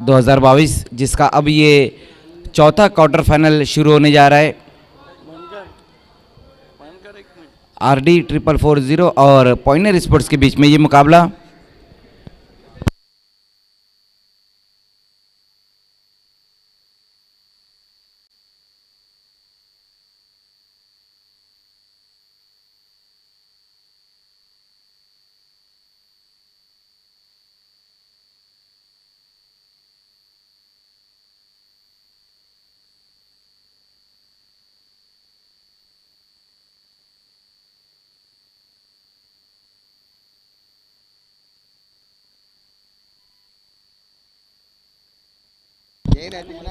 2022, जिसका अब ये चौथा क्वार्टर फाइनल शुरू होने जा रहा है। RD 440 और पॉइंटर स्पोर्ट्स के बीच में ये मुकाबला।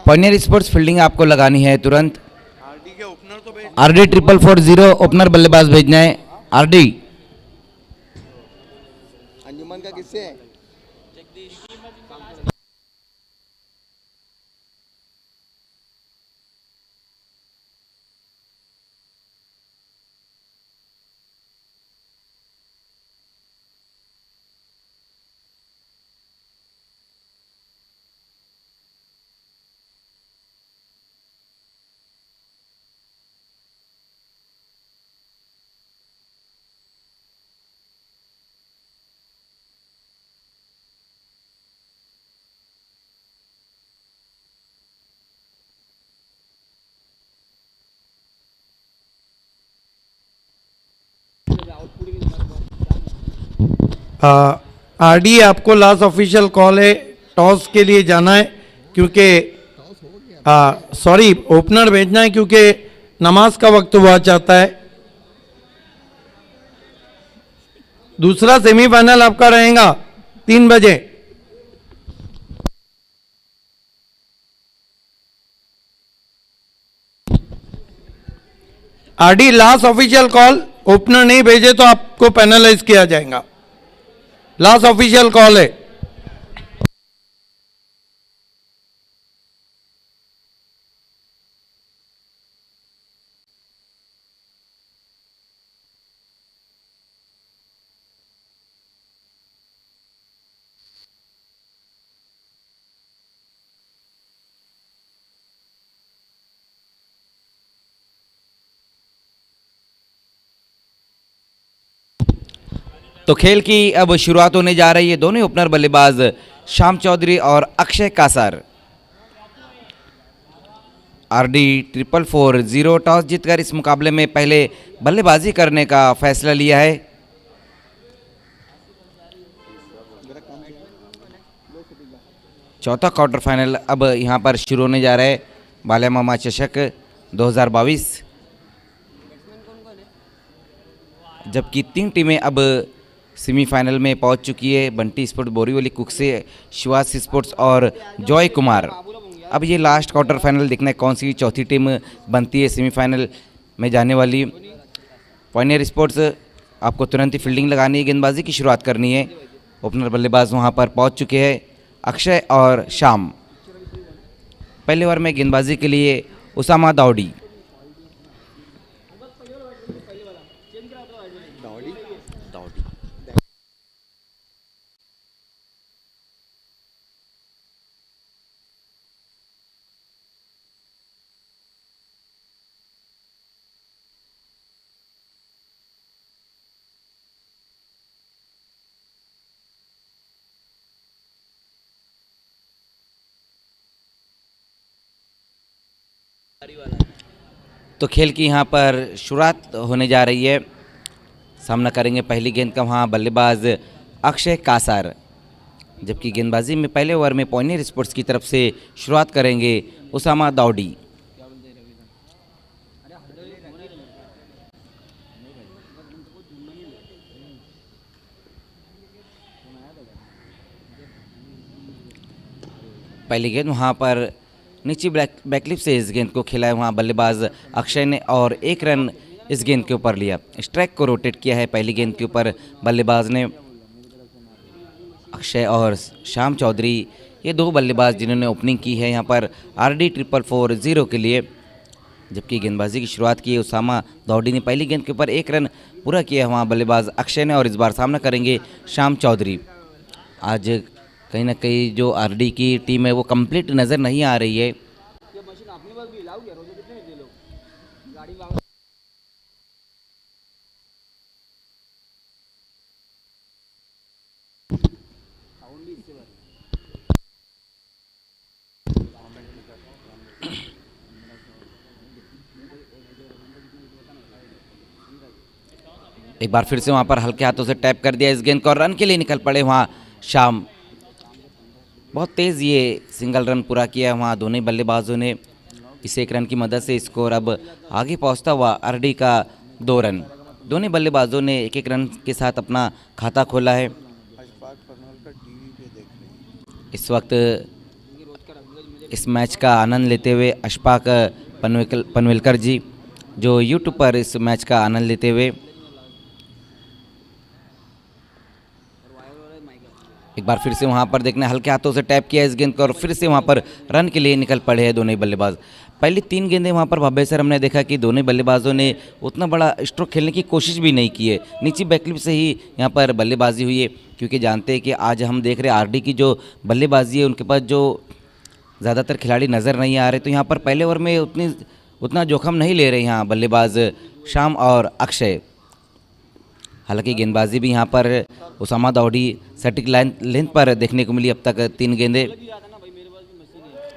पॉइंटर स्पोर्ट्स फील्डिंग आपको लगानी है तुरंत। RD 440 ओपनर बल्लेबाज भेजना है। RD अंजुमन का किससे है? RD आपको लास्ट ऑफिशियल कॉल है, टॉस के लिए जाना है क्योंकि सॉरी ओपनर भेजना है क्योंकि नमाज का वक्त हुआ चाहता है। दूसरा सेमीफाइनल आपका रहेगा 3 बजे। RD last official call, opener नहीं भेजे तो आपको पेनलाइज किया जाएगा। लास्ट ऑफिशियल कॉल है। तो खेल की अब शुरुआत होने जा रही है। दोनों ओपनर बल्लेबाज श्याम चौधरी और अक्षय कासार। RD 440 टॉस जीतकर इस मुकाबले में पहले बल्लेबाजी करने का फैसला लिया है। चौथा क्वार्टर फाइनल अब यहां पर शुरू होने जा रहा है। बाल्या मामा चषक 2022, जबकि 3 टीमें अब सेमीफाइनल में पहुंच चुकी है। बंटी स्पोर्ट्स बोरीवली कुक से, शिवास स्पोर्ट्स और जॉय कुमार। अब ये लास्ट क्वार्टर फाइनल देखना है कौन सी चौथी टीम बनती है सेमीफाइनल में जाने वाली। पॉइंटर स्पोर्ट्स आपको तुरंत ही फील्डिंग लगानी है, गेंदबाजी की शुरुआत करनी है। ओपनर बल्लेबाज वहां पर पहुंच चुके हैं, अक्षय और श्याम। पहले ओवर में गेंदबाजी के लिए उसामा दाऊडी। तो खेल की यहाँ पर शुरुआत होने जा रही है। सामना करेंगे पहली गेंद का वहाँ बल्लेबाज अक्षय कासार, जबकि गेंदबाजी में पहले ओवर में पॉइंटर स्पोर्ट्स की तरफ से शुरुआत करेंगे उसामा दाऊडी। पहली गेंद वहाँ पर नीचे बैकलिप से इस गेंद को खेला है वहाँ बल्लेबाज अक्षय ने और 1 रन इस गेंद के ऊपर लिया। स्ट्राइक को रोटेट किया है पहली गेंद के ऊपर बल्लेबाज ने। अक्षय और श्याम चौधरी ये 2 बल्लेबाज जिन्होंने ओपनिंग की है यहाँ पर RD 440 के लिए, जबकि गेंदबाजी की शुरुआत की है उसामा दाऊडी ने। पहली गेंद के ऊपर 1 रन पूरा किया है वहाँ बल्लेबाज अक्षय ने और इस बार सामना करेंगे श्याम चौधरी। आज कहीं ना कहीं जो आरडी की टीम है वो कंप्लीट नज़र नहीं आ रही है। एक बार फिर से वहाँ पर हल्के हाथों से टैप कर दिया इस गेंद को और रन के लिए निकल पड़े वहाँ शाम। बहुत तेज़ ये सिंगल रन पूरा किया वहाँ दोनों बल्लेबाजों ने। इस एक रन की मदद से स्कोर अब आगे पहुँचता हुआ आरडी का 2 रन। दोनों बल्लेबाजों ने एक एक रन के साथ अपना खाता खोला है। इस वक्त इस मैच का आनंद लेते हुए अशफाक पनवेलकर जी जो यूट्यूब पर इस मैच का आनंद लेते हुए एक बार फिर से वहाँ पर देखने हल्के हाथों से टैप किया इस गेंद को और फिर से वहाँ पर रन के लिए निकल पड़े हैं दोनों ही बल्लेबाज। पहली 3 गेंदें वहाँ पर भव्य सर हमने देखा कि दोनों बल्लेबाजों ने उतना बड़ा स्ट्रोक खेलने की कोशिश भी नहीं की है। नीचे बैकलिप से ही यहाँ पर बल्लेबाजी हुई है, क्योंकि जानते हैं कि आज हम देख रहे हैं आरडी की जो बल्लेबाजी है उनके पास जो ज़्यादातर खिलाड़ी नज़र नहीं आ रहे, तो यहाँ पर पहले ओवर में उतना जोखिम नहीं ले रहे यहाँ बल्लेबाज शाम और अक्षय। हालांकि गेंदबाजी भी यहाँ पर उसामा दाऊड़ी सटीक लेंथ पर देखने को मिली अब तक 3 गेंदें।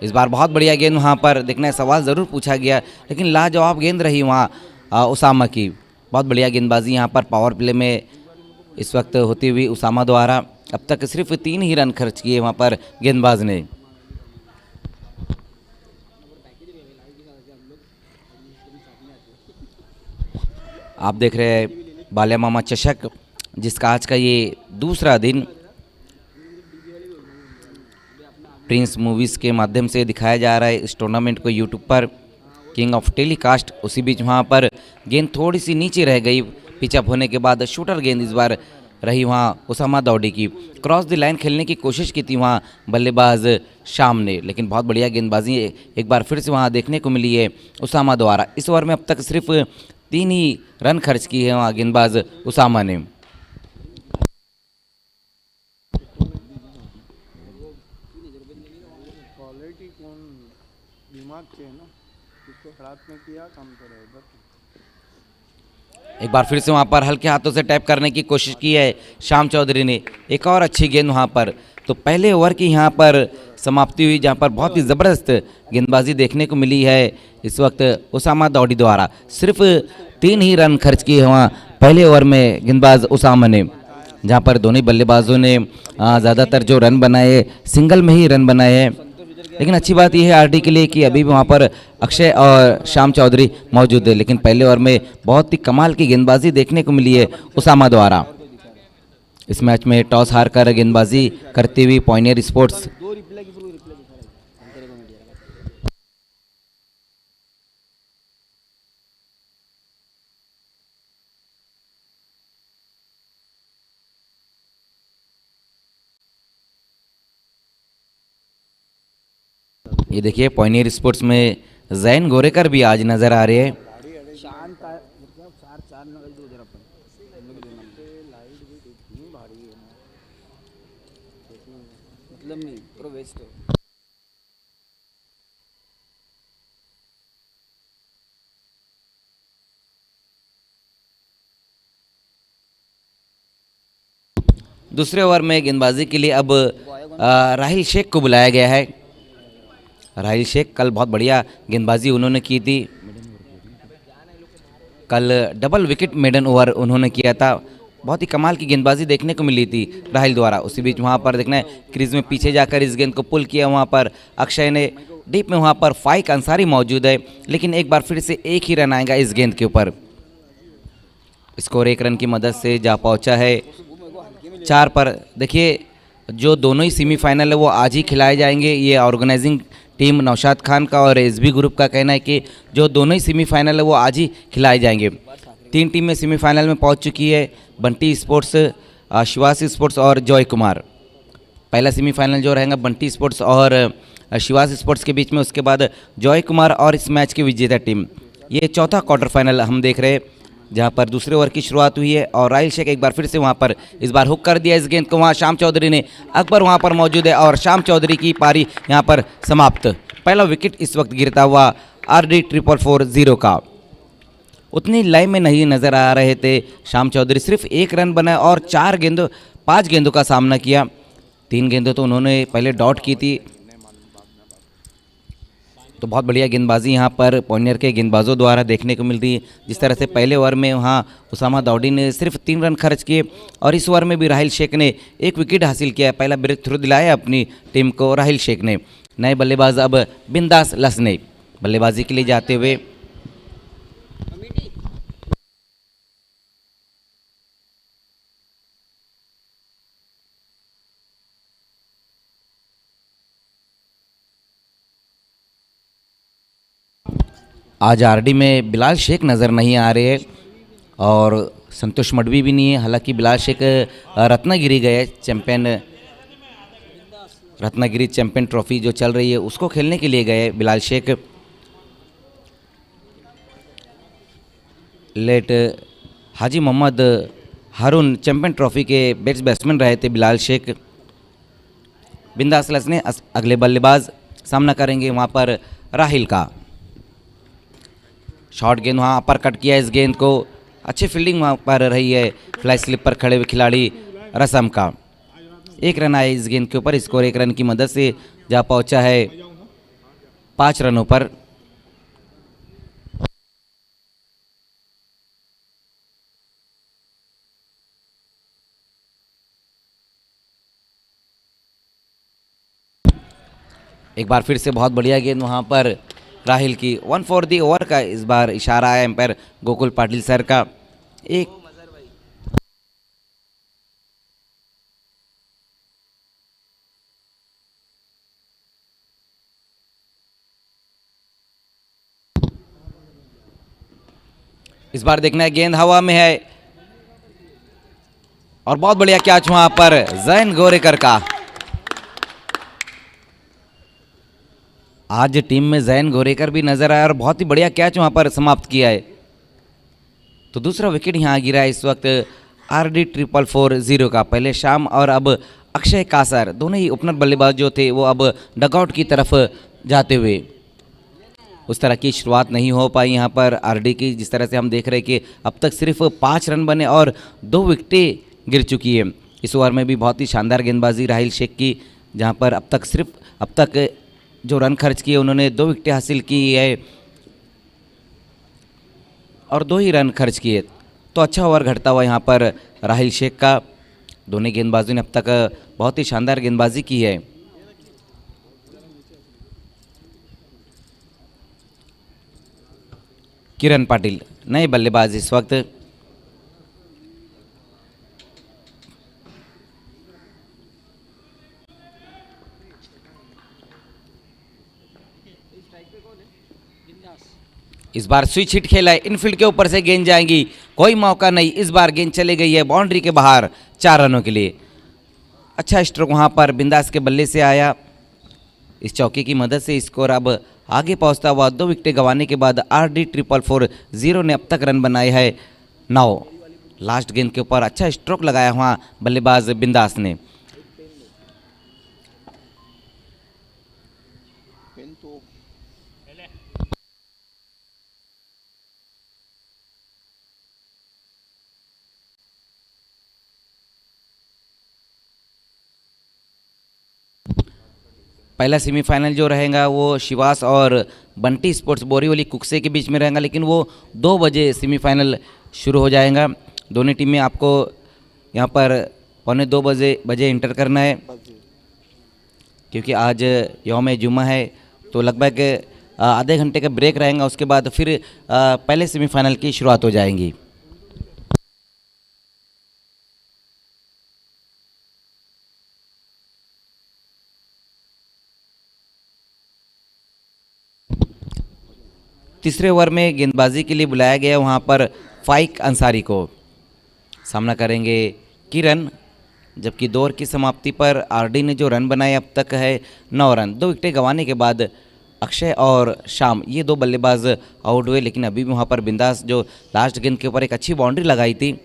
इस बार बहुत बढ़िया गेंद वहाँ पर देखना सवाल ज़रूर पूछा गया, लेकिन लाजवाब गेंद रही वहाँ उसामा की। बहुत बढ़िया गेंदबाजी यहाँ पर पावर प्ले में इस वक्त होती हुई उसामा द्वारा। अब तक सिर्फ 3 ही रन खर्च किए वहाँ पर गेंदबाज ने। आप देख रहे हैं बाल्या मामा चषक, जिसका आज का ये दूसरा दिन प्रिंस मूवीज़ के माध्यम से दिखाया जा रहा है इस टूर्नामेंट को यूट्यूब पर, किंग ऑफ टेलीकास्ट। उसी बीच वहाँ पर गेंद थोड़ी सी नीचे रह गई पिचअप होने के बाद। शूटर गेंद इस बार रही वहाँ उसामा दाऊड़ी की। क्रॉस द लाइन खेलने की कोशिश की थी वहाँ बल्लेबाज शाम ने, लेकिन बहुत बढ़िया गेंदबाजी एक बार फिर से वहाँ देखने को मिली है उसामा द्वारा। इस ओवर में अब तक सिर्फ 3 ही रन खर्च किए हैं वहाँ गेंदबाज उसामा ने। एक बार फिर से वहाँ पर हल्के हाथों से टैप करने की कोशिश की है शाम चौधरी ने। एक और अच्छी गेंद वहाँ पर। तो पहले ओवर की यहाँ पर समाप्ति हुई, जहाँ पर बहुत ही ज़बरदस्त गेंदबाजी देखने को मिली है इस वक्त उसामा दाऊड़ी द्वारा। सिर्फ 3 ही रन खर्च किए वहाँ पहले ओवर में गेंदबाज उसामा ने, जहाँ पर दोनों बल्लेबाजों ने ज़्यादातर जो रन बनाए सिंगल में ही रन बनाए हैं। लेकिन अच्छी बात यह है आरडी के लिए कि अभी भी वहाँ पर अक्षय और शाम चौधरी मौजूद है। लेकिन पहले ओवर में बहुत ही कमाल की गेंदबाजी देखने को मिली है उसामा द्वारा। इस मैच में टॉस हार कर गेंदबाजी करती हुई पॉइनियर स्पोर्ट्स ये देखिए पॉइनियर स्पोर्ट्स में जैन गोरेकर भी आज नजर आ रहे हैं। दूसरे ओवर में गेंदबाजी के लिए अब राहिल शेख को बुलाया गया है। राहिल शेख कल बहुत बढ़िया गेंदबाजी उन्होंने की थी। कल डबल विकेट मेडन ओवर उन्होंने किया था। बहुत ही कमाल की गेंदबाजी देखने को मिली थी राहिल द्वारा। उसी बीच वहाँ पर देखना है क्रीज में पीछे जाकर इस गेंद को पुल किया वहाँ पर अक्षय ने। डीप में वहाँ पर फाइक अंसारी मौजूद है, लेकिन एक बार फिर से 1 ही रन आएगा इस गेंद के ऊपर। स्कोर 1 रन की मदद से जा पहुँचा है 4 पर। देखिए जो दोनों ही सेमीफाइनल है वो आज ही खिलाए जाएंगे। ये ऑर्गेनाइजिंग टीम नौशाद खान का और एसबी ग्रुप का कहना है कि जो दोनों ही सेमीफाइनल है वो आज ही खिलाए जाएंगे। 3 टीमें सेमीफाइनल में पहुंच चुकी है, बंटी स्पोर्ट्स, शिवासी स्पोर्ट्स और जॉय कुमार। पहला सेमीफाइनल जो रहेगा बंटी स्पोर्ट्स और शिवासी स्पोर्ट्स के बीच में, उसके बाद जॉय कुमार और इस मैच की विजेता टीम। ये चौथा क्वार्टर फाइनल हम देख रहे हैं जहां पर दूसरे ओवर की शुरुआत हुई है और राहिल शेख एक बार फिर से वहां पर इस बार हुक कर दिया इस गेंद को। वहां शाम चौधरी ने, अकबर वहां पर मौजूद है और शाम चौधरी की पारी यहां पर समाप्त। पहला विकेट इस वक्त गिरता हुआ RD 444 का। उतनी लाइन में नहीं नजर आ रहे थे शाम चौधरी, सिर्फ 1 रन बनाए और 5 गेंदों का सामना किया। 3 गेंदों तो उन्होंने पहले डॉट की थी। तो बहुत बढ़िया गेंदबाजी यहाँ पर पॉनियर के गेंदबाजों द्वारा देखने को मिल रही है। जिस तरह से पहले ओवर में वहाँ उसामा दाऊडी ने सिर्फ 3 रन खर्च किए और इस ओवर में भी राहिल शेख ने 1 विकेट हासिल किया। पहला ब्रेक थ्रू दिलाया अपनी टीम को राहिल शेख ने। नए बल्लेबाज अब बिंदास लसने बल्लेबाजी के लिए जाते हुए। आज RD में बिलाल शेख नज़र नहीं आ रहे और संतोष मडवी भी नहीं है। हालांकि बिलाल शेख रत्नागिरी गए, रत्नागिरी चैंपियन ट्रॉफी जो चल रही है उसको खेलने के लिए गए बिलाल शेख। लेट हाजी मोहम्मद हारून चैंपियन ट्रॉफी के बेस्ट बैट्समैन रहे थे बिलाल शेख। बिंदास लसने अगले बल्लेबाज सामना करेंगे वहाँ पर राहिल का। शॉर्ट गेंद वहाँ अपर कट किया इस गेंद को। अच्छी फील्डिंग वहाँ पर रही है फ्लाई स्लिप पर खड़े हुए खिलाड़ी रसम का। 1 रन आया इस गेंद के ऊपर। स्कोर 1 रन की मदद से जा पहुँचा है 5 रनों पर। एक बार फिर से बहुत बढ़िया गेंद वहाँ पर राहिल की। 1 फॉर दी ओवर का इस बार इशारा है एम्पायर गोकुल पाटिल सर का। इस बार देखना है गेंद हवा में है और बहुत बढ़िया कैच वहां पर जैन गोरेकर का। आज टीम में जैन गोरेकर भी नजर आया और बहुत ही बढ़िया कैच वहां पर समाप्त किया है। तो दूसरा विकेट यहां गिरा है इस वक्त RD 444 का। पहले शाम और अब अक्षय कासर, दोनों ही ओपनर बल्लेबाज जो थे वो अब डगआउट की तरफ जाते हुए। उस तरह की शुरुआत नहीं हो पाई यहाँ पर RD की। जिस तरह से हम देख रहे हैं कि अब तक सिर्फ 5 रन बने और 2 विकेटें गिर चुकी है। इस ओवर में भी बहुत ही शानदार गेंदबाजी राहिल शेख की, जहाँ पर अब तक जो रन खर्च किए उन्होंने 2 विकेटें हासिल की है और 2 ही रन खर्च किए। तो अच्छा ओवर घटता हुआ यहाँ पर राहिल शेख का। दोनों गेंदबाजों ने अब तक बहुत ही शानदार गेंदबाजी की है। किरण पाटिल नए बल्लेबाज इस वक्त। इस बार स्विच हिट खेला है, इनफील्ड के ऊपर से गेंद जाएंगी, कोई मौका नहीं। इस बार गेंद चली गई है बाउंड्री के बाहर 4 रनों के लिए। अच्छा स्ट्रोक वहां पर बिंदास के बल्ले से आया। इस चौके की मदद से स्कोर अब आगे पहुंचता हुआ 2 विकेटें गंवाने के बाद RD 444 ने अब तक रन बनाए है 9। लास्ट गेंद के ऊपर अच्छा स्ट्रोक लगाया वहां बल्लेबाज बिंदास ने। पहला सेमीफाइनल जो रहेगा वो शिवास और बंटी स्पोर्ट्स बोरीवली कुक्से के बीच में रहेगा, लेकिन वो 2 बजे सेमीफाइनल शुरू हो जाएगा। दोनों टीमें आपको यहाँ पर 1:45 बजे इंटर करना है, क्योंकि आज यौम जुमा है। तो लगभग आधे घंटे का ब्रेक रहेगा, उसके बाद फिर पहले सेमीफाइनल की शुरुआत हो जाएंगी। तीसरे ओवर में गेंदबाजी के लिए बुलाया गया वहाँ पर फाइक अंसारी को। सामना करेंगे किरण, जबकि 2 ओवर की समाप्ति पर RD ने जो रन बनाए अब तक है 9 रन। 2 विकेटें गंवाने के बाद अक्षय और शाम ये दो बल्लेबाज आउट हुए, लेकिन अभी भी वहाँ पर बिंदास जो लास्ट गेंद के ऊपर एक अच्छी बाउंड्री लगाई थी।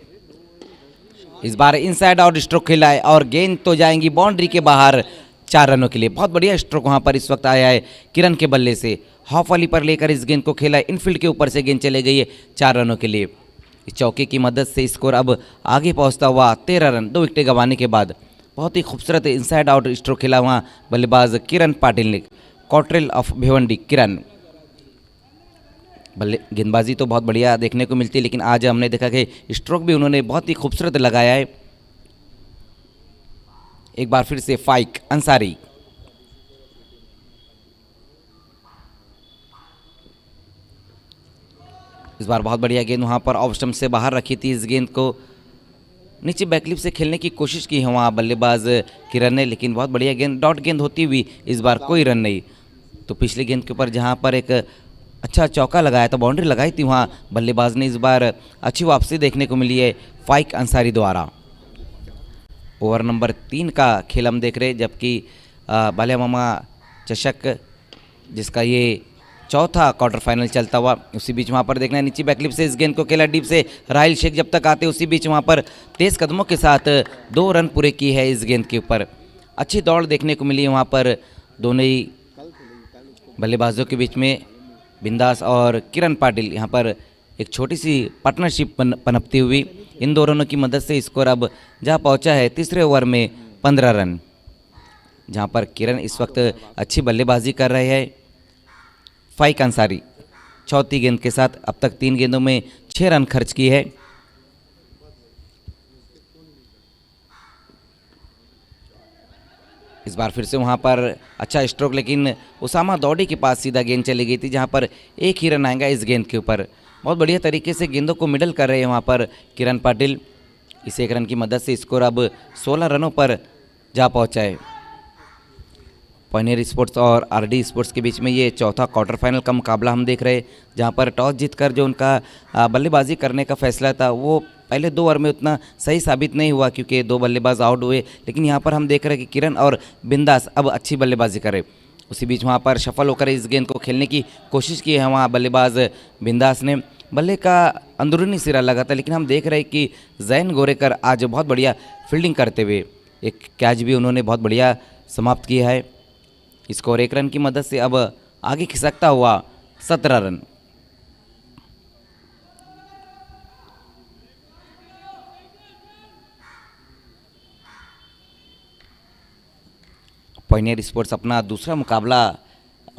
इस बार इनसाइड आउट स्ट्रोक खेला है और गेंद तो जाएंगी बाउंड्री के बाहर 4 रनों के लिए। बहुत बढ़िया स्ट्रोक वहाँ पर इस वक्त आया है किरण के बल्ले से। हाफ वाली पर लेकर इस गेंद को खेला है, इनफील्ड के ऊपर से गेंद चले गई है 4 रनों के लिए। इस चौके की मदद से स्कोर अब आगे पहुँचता हुआ 13 रन 2 विकेटें गंवाने के बाद। बहुत ही खूबसूरत इनसाइड आउट स्ट्रोक खेला वहाँ बल्लेबाज किरण पाटिल ने। कॉटरेल ऑफ भिवंडी किरण। बल्ले गेंदबाजी तो बहुत बढ़िया देखने को मिलती है, लेकिन आज हमने देखा कि स्ट्रोक भी उन्होंने बहुत ही खूबसूरत लगाया है। एक बार फिर से फाइक अंसारी। इस बार बहुत बढ़िया गेंद वहां पर ऑफ स्टंप से बाहर रखी थी। इस गेंद को नीचे बैकलिप से खेलने की कोशिश की है वहाँ बल्लेबाज किरण ने, लेकिन बहुत बढ़िया गेंद डॉट गेंद होती हुई इस बार कोई रन नहीं। तो पिछली गेंद के ऊपर जहाँ पर एक अच्छा चौका लगाया था, बाउंड्री लगाई थी, वहाँ बल्लेबाज ने इस बार अच्छी वापसी देखने को मिली है फाइक अंसारी द्वारा। ओवर नंबर 3 का खेल हम देख रहे हैं, जबकि बालिया मामा चषक जिसका ये चौथा क्वार्टर फाइनल चलता हुआ, उसी बीच वहाँ पर देखना है नीचे बैकलिप से इस गेंद को खेला डीप से राहिल शेख जब तक आते उसी बीच वहाँ पर तेज़ कदमों के साथ 2 रन पूरे किए है इस गेंद के ऊपर। अच्छी दौड़ देखने को मिली है वहाँ पर दोनों ही बल्लेबाजों के बीच में। बिंदास और किरण पाटिल यहाँ पर एक छोटी सी पार्टनरशिप पनपती हुई इन 2 रनों की मदद से स्कोर अब जहाँ पहुँचा है तीसरे ओवर में 15 रन, जहाँ पर किरण इस वक्त अच्छी बल्लेबाजी कर रहे हैं। फाइक अंसारी चौथी गेंद के साथ अब तक 3 गेंदों में 6 रन खर्च की है। इस बार फिर से वहाँ पर अच्छा स्ट्रोक, लेकिन उसामा दौड़ी के पास सीधा गेंद चली गई थी, जहाँ पर 1 ही रन आएगा इस गेंद के ऊपर। बहुत बढ़िया तरीके से गेंदों को मिडल कर रहे हैं वहाँ पर किरण पाटिल। इस 1 रन की मदद से स्कोर अब 16 रनों पर जा पहुँचा है। पॉइनियर स्पोर्ट्स और आरडी स्पोर्ट्स के बीच में ये चौथा क्वार्टर फाइनल का मुकाबला हम देख रहे हैं, जहाँ पर टॉस जीतकर जो उनका बल्लेबाजी करने का फैसला था वो पहले 2 ओवर में उतना सही साबित नहीं हुआ, क्योंकि 2 बल्लेबाज आउट हुए। लेकिन यहाँ पर हम देख रहे हैं कि किरण और बिंदास अब अच्छी बल्लेबाजी करे। उसी बीच वहाँ पर सफल होकर इस गेंद को खेलने की कोशिश की है वहाँ बल्लेबाज बिंदास ने। बल्ले का अंदरूनी सिरा लगा था, लेकिन हम देख रहे हैं कि जैन गोरेकर आज बहुत बढ़िया फील्डिंग करते हुए एक कैच भी उन्होंने बहुत बढ़िया समाप्त किया है। स्कोर 1 रन की मदद से अब आगे खिसकता हुआ 17 रन। पॉइनियर स्पोर्ट्स अपना दूसरा मुकाबला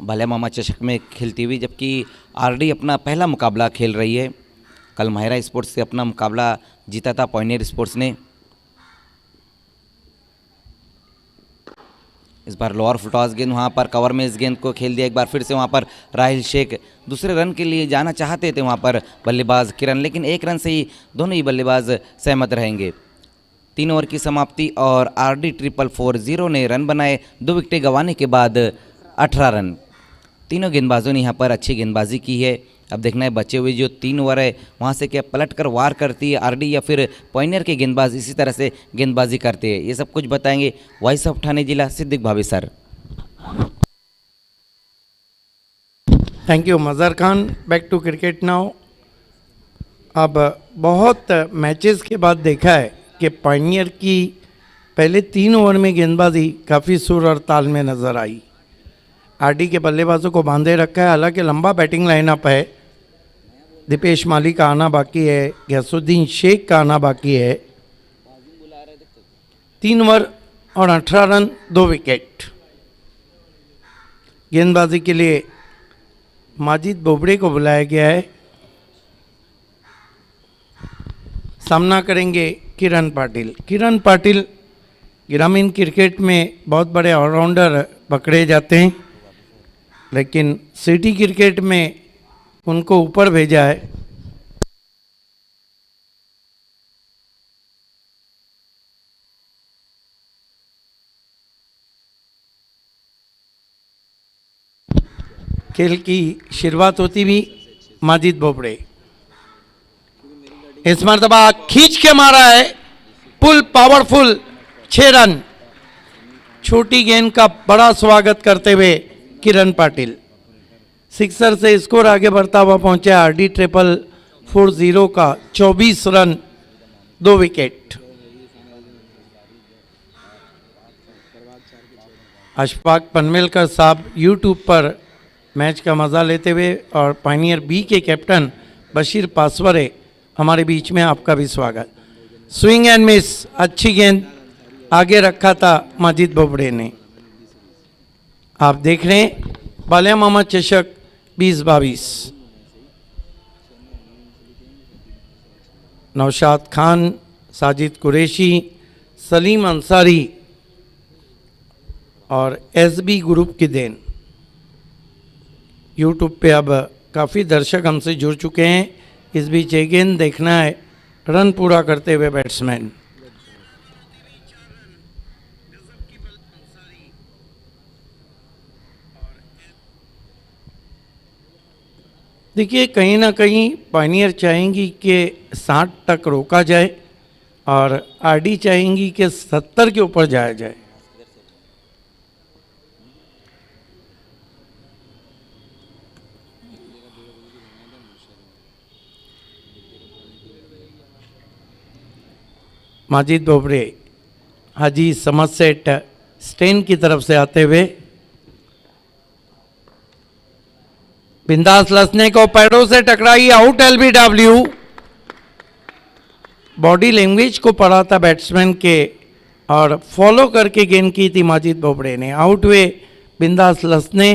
बालिया मामा चषक में खेलती हुई, जबकि आरडी अपना पहला मुकाबला खेल रही है। कल महिरा स्पोर्ट्स से अपना मुकाबला जीता था पॉइनियर स्पोर्ट्स ने। इस बार लोअर फुटॉस गेंद वहाँ पर कवर में इस गेंद को खेल दिया। एक बार फिर से वहाँ पर राहिल शेख दूसरे रन के लिए जाना चाहते थे वहाँ पर बल्लेबाज किरण, लेकिन 1 रन से ही दोनों ही बल्लेबाज सहमत रहेंगे। 3 ओवर की समाप्ति और आरडी 440 ने रन बनाए 2 विकेटें गंवाने के बाद 18 रन। तीनों गेंदबाजों ने यहाँ पर अच्छी गेंदबाजी की है। अब देखना है बचे हुए जो 3 ओवर है वहाँ से क्या पलट कर वार करती है आरडी या फिर पॉइनियर के गेंदबाज इसी तरह से गेंदबाजी करते हैं। ये सब कुछ बताएंगे वॉइस ऑफ ठाणे जिला सिद्दीक भाभी sir. Thank you Mazhar Khan. Back to cricket now. अब बहुत मैचेस के बाद देखा है कि पॉइनियर की पहले 3 ओवर में गेंदबाजी काफ़ी सुर और ताल में नज़र आई। आरडी के बल्लेबाजों को बांधे रखा है। हालांकि लंबा बैटिंग लाइनअप है। दीपेश माली का आना बाकी है, गयासुद्दीन शेख का आना बाकी है। 3 ओवर और 18 रन 2 विकेट। गेंदबाजी के लिए माजिद बोबड़े को बुलाया गया है। सामना करेंगे किरण पाटिल। किरण पाटिल ग्रामीण क्रिकेट में बहुत बड़े ऑलराउंडर पकड़े जाते हैं, लेकिन सिटी क्रिकेट में उनको ऊपर भेजा है। खेल की शुरुआत होती भी माजिद बोबड़े। इस मरतबा खींच के मारा है, फुल पावरफुल 6 रन। छोटी गेंद का बड़ा स्वागत करते हुए किरण पाटिल। सिक्सर से स्कोर आगे बढ़ता हुआ पहुंचा आरडी 440 का 24 रन 2 विकेट। अशफाक पनवेलकर साहब यूट्यूब पर मैच का मज़ा लेते हुए और पायनियर बी के कैप्टन बशीर पासवरे हमारे बीच में, आपका भी स्वागत। स्विंग एंड मिस, अच्छी गेंद आगे रखा था माजिद बोबड़े ने। आप देख रहे हैं बालिया मोहम्मद चषक 2022। नौशाद खान, साजिद कुरैशी, सलीम अंसारी और एसबी ग्रुप की देन। यूट्यूब पे अब काफ़ी दर्शक हमसे जुड़ चुके हैं। इस बीच एक गेंद देखना है रन पूरा करते हुए बैट्समैन। देखिए कहीं ना कहीं पायनियर चाहेंगी कि 60 तक रोका जाए और आरडी चाहेंगी कि 70 के ऊपर जाया जाए। माजिद बोबड़े हाजी समरसेट स्टेन की तरफ से आते हुए बिंदास लसने को पैरों से टकराई, आउट एलबीडब्ल्यू। बॉडी लैंग्वेज को पढ़ा था बैट्समैन के और फॉलो करके गेंद की थी माजिद बोबड़े ने। आउट हुए बिंदास लसने।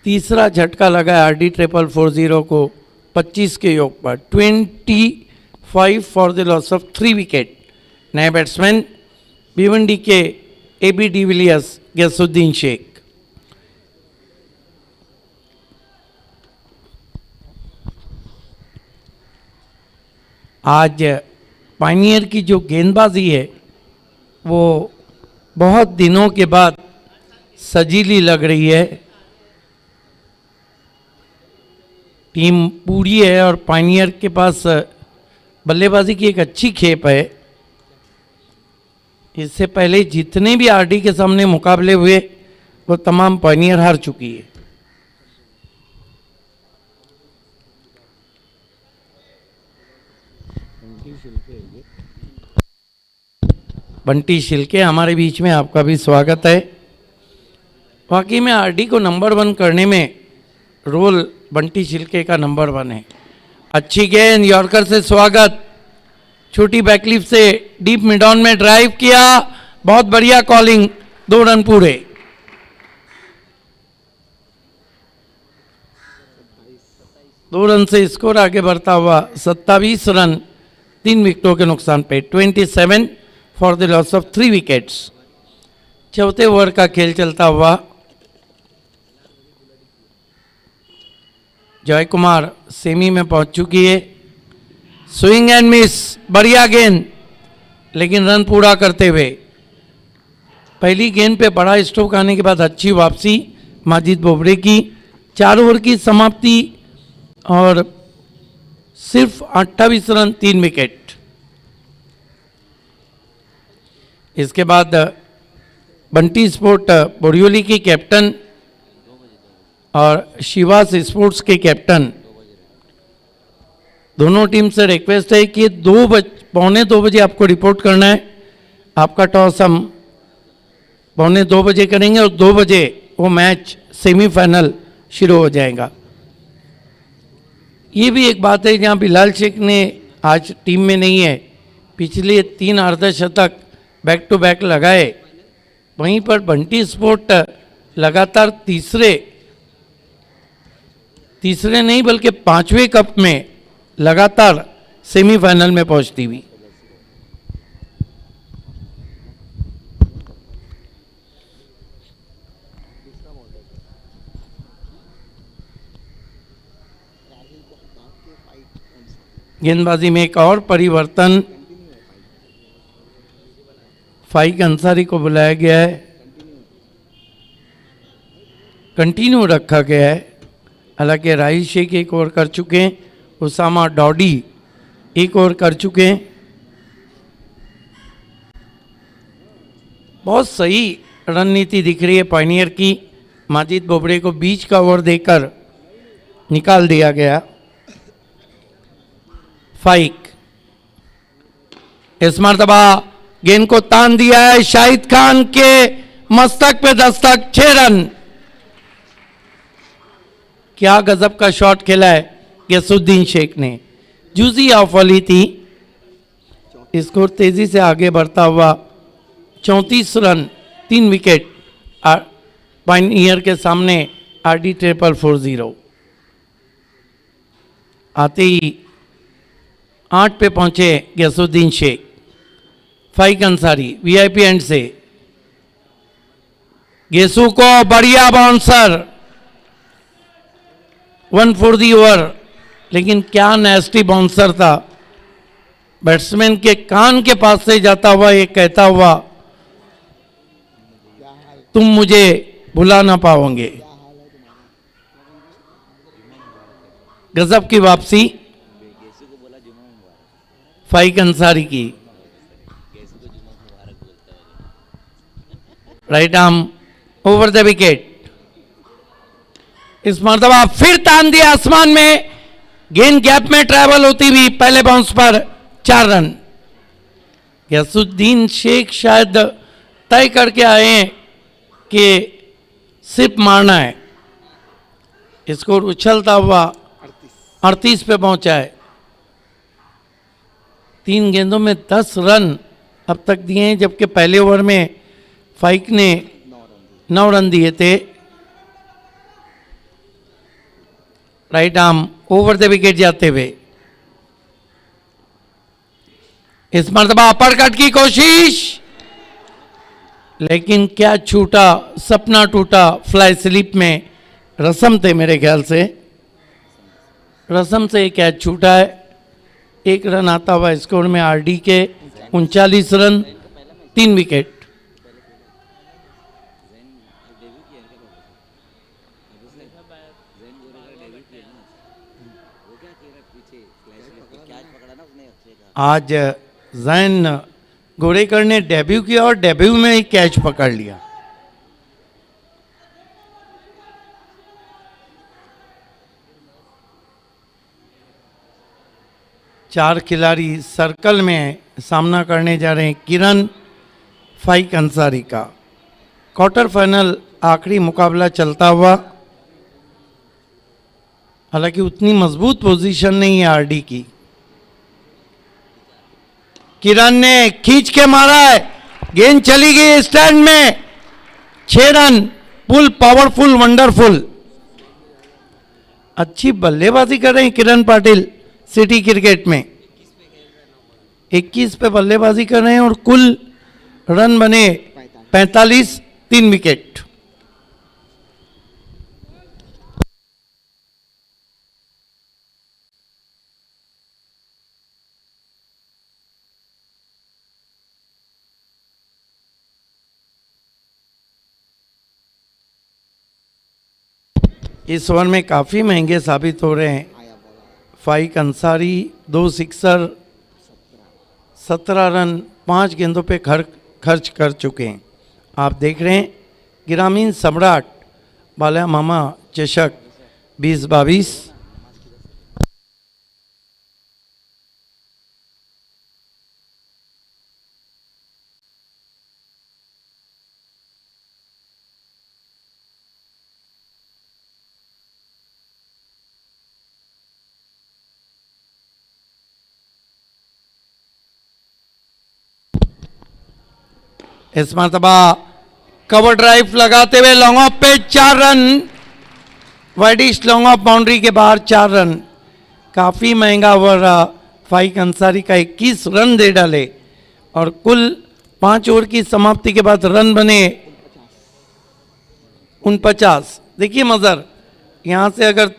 तीसरा झटका लगा आरडी 440 को 25 के योग पर। 25 for the loss of 3 wicket. नए बैट्समैन भिवंडी के एबी डिविलियर्स गैसुद्दीन शेख। आज पायनियर की जो गेंदबाजी है वो बहुत दिनों के बाद सजीली लग रही है। टीम पूरी है और पायनियर के पास बल्लेबाजी की एक अच्छी खेप है। इससे पहले जितने भी आरडी के सामने मुकाबले हुए वो तमाम पायनियर हार चुकी है। बंटी शिल्के हमारे बीच में, आपका भी स्वागत है। वाकई में आरडी को नंबर 1 करने में रोल बंटी शिल्के का नंबर 1 है। अच्छी गेंद यॉर्कर से स्वागत। छोटी बैकलिफ से डीप मिड ऑन में ड्राइव किया, बहुत बढ़िया कॉलिंग। 2 रन पूरे। दो रन से स्कोर आगे बढ़ता हुआ 27 रन 3 विकेटों के नुकसान पे। 27 for the loss of 3 wickets. चौथे ओवर का खेल चलता हुआ जय कुमार सेमी में पहुंच चुकी है। स्विंग एंड मिस, बढ़िया गेंद लेकिन रन पूरा करते हुए। पहली गेंद पे बड़ा स्ट्रोक आने के बाद अच्छी वापसी माजिद बोबड़े की। 4 ओवर की समाप्ति और सिर्फ 28 रन 3 विकेट। इसके बाद बंटी स्पोर्ट बोरियोली की कैप्टन और शिवास स्पोर्ट्स के कैप्टन, दोनों टीम से रिक्वेस्ट है कि 2 बजे आपको रिपोर्ट करना है। आपका टॉस हम 2:45 बजे करेंगे और 2 बजे वो मैच सेमीफाइनल शुरू हो जाएगा। ये भी एक बात है जहाँ बिलाल शेख ने आज टीम में नहीं है, पिछले 3 अर्धशतक बैक टू बैक लगाए। वहीं पर बंटी स्पोर्ट लगातार तीसरे नहीं बल्कि 5वें कप में लगातार सेमीफाइनल में पहुंचती हुई। गेंदबाजी में एक और परिवर्तन, फाइक अंसारी को बुलाया गया है, कंटिन्यू रखा गया है। हालांकि राहिल शेख 1 ओवर कर चुके हैं, उसामा डॉडी 1 ओवर कर चुके हैं। बहुत सही रणनीति दिख रही है पायनियर की। माजिद बोबड़े को बीच का ओवर देकर निकाल दिया गया। फाइक इस मर्तबा गेंद को तान दिया है, शाहिद खान के मस्तक पे दस्तक, 6 रन। क्या गजब का शॉट खेला है गैसुद्दीन शेख ने, जूजी ऑफ वाली थी। स्कोर तेजी से आगे बढ़ता हुआ 34 रन, 3 विकेट पायनियर के सामने RD 440। आते ही 8 पे पहुंचे गैसुद्दीन शेख। फाइक अंसारी VIP एंड से गेसू को बढ़िया बाउंसर, 1 फॉर दी ओवर, लेकिन क्या नेस्टी बाउंसर था। बैट्समैन के कान के पास से जाता हुआ ये कहता हुआ, तुम मुझे भुला ना पाओगे। गजब की वापसी फाइक अंसारी की। Right arm over the wicket. इस मर्तबा फिर तान दिया आसमान में, गेंद गैप में ट्रैवल होती हुई पहले बाउंस पर 4 रन। गैसुद्दीन शेख शायद तय करके आए हैं कि सिर्फ मारना है। स्कोर उछलता हुआ 38 पे पहुंचा है। 3 गेंदों में 10 रन अब तक दिए हैं, जबकि पहले ओवर में फाइक ने 9 रन दिए थे। Right arm over the wicket जाते हुए। इस मर्तबा अपर कट की कोशिश, लेकिन क्या छूटा, सपना टूटा। फ्लाई स्लिप में रसम थे मेरे ख्याल से, रसम से कैच छूटा है। 1 रन आता हुआ स्कोर में RD के 39 रन, 3 विकेट। आज जैन गोरेकर ने डेब्यू किया और डेब्यू में ही कैच पकड़ लिया। चार खिलाड़ी सर्कल में सामना करने जा रहे हैं किरण फाइक अंसारी का। क्वार्टर फाइनल आखिरी मुकाबला चलता हुआ, हालांकि उतनी मजबूत पोजीशन नहीं है RD की। किरण ने खींच के मारा है, गेंद चली गई स्टैंड में, 6 रन। फुल पावरफुल, वंडरफुल, अच्छी बल्लेबाजी कर रहे हैं किरण पाटिल सिटी क्रिकेट में। 21 पे बल्लेबाजी कर रहे हैं और कुल रन बने 45, 3 विकेट। इस ओवर में काफ़ी महंगे साबित हो रहे हैं। फाइक अंसारी 2 सिक्सर, 17 रन 5 गेंदों पे खर्च कर चुके हैं। आप देख रहे हैं ग्रामीण सम्राट बाला मामा चषक 2022। इस मरतबा कवर ड्राइव लगाते हुए लॉन्ग ऑफ पे 4 run, widish long off boundary के बाहर 4 रन। काफ़ी महंगा ओवर रहा। फाइक अंसारी का 21 रन दे डाले और कुल 5 ओवर की समाप्ति के बाद रन बने 49। देखिए मज़र, यहाँ से अगर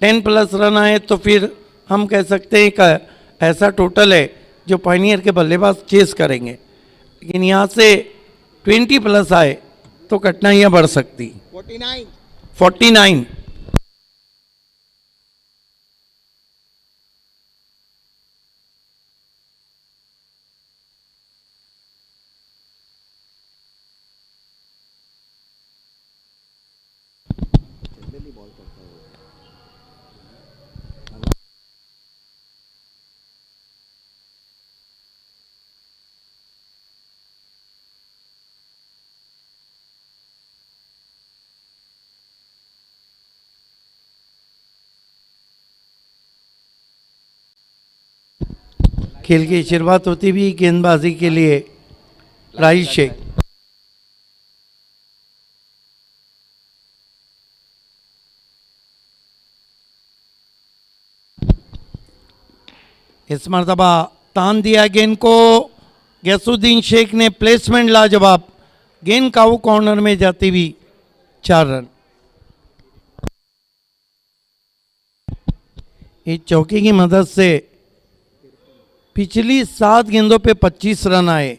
10+ रन आए तो फिर हम कह सकते हैं कि ऐसा टोटल है जो पायनियर के बल्लेबाज चेस करेंगे, लेकिन यहाँ से 20+ आए तो कठिनाइयाँ बढ़ सकती। 49। खेल की शुरुआत होती भी गेंदबाजी के लिए राहिल शेख। इस मरतबा तान दिया गेंद को, गैसुद्दीन शेख ने प्लेसमेंट लाजवाब, गेंद काऊ कॉर्नर में जाती हुई 4 रन। इस चौके की मदद से पिछली 7 गेंदों पे 25 रन आए,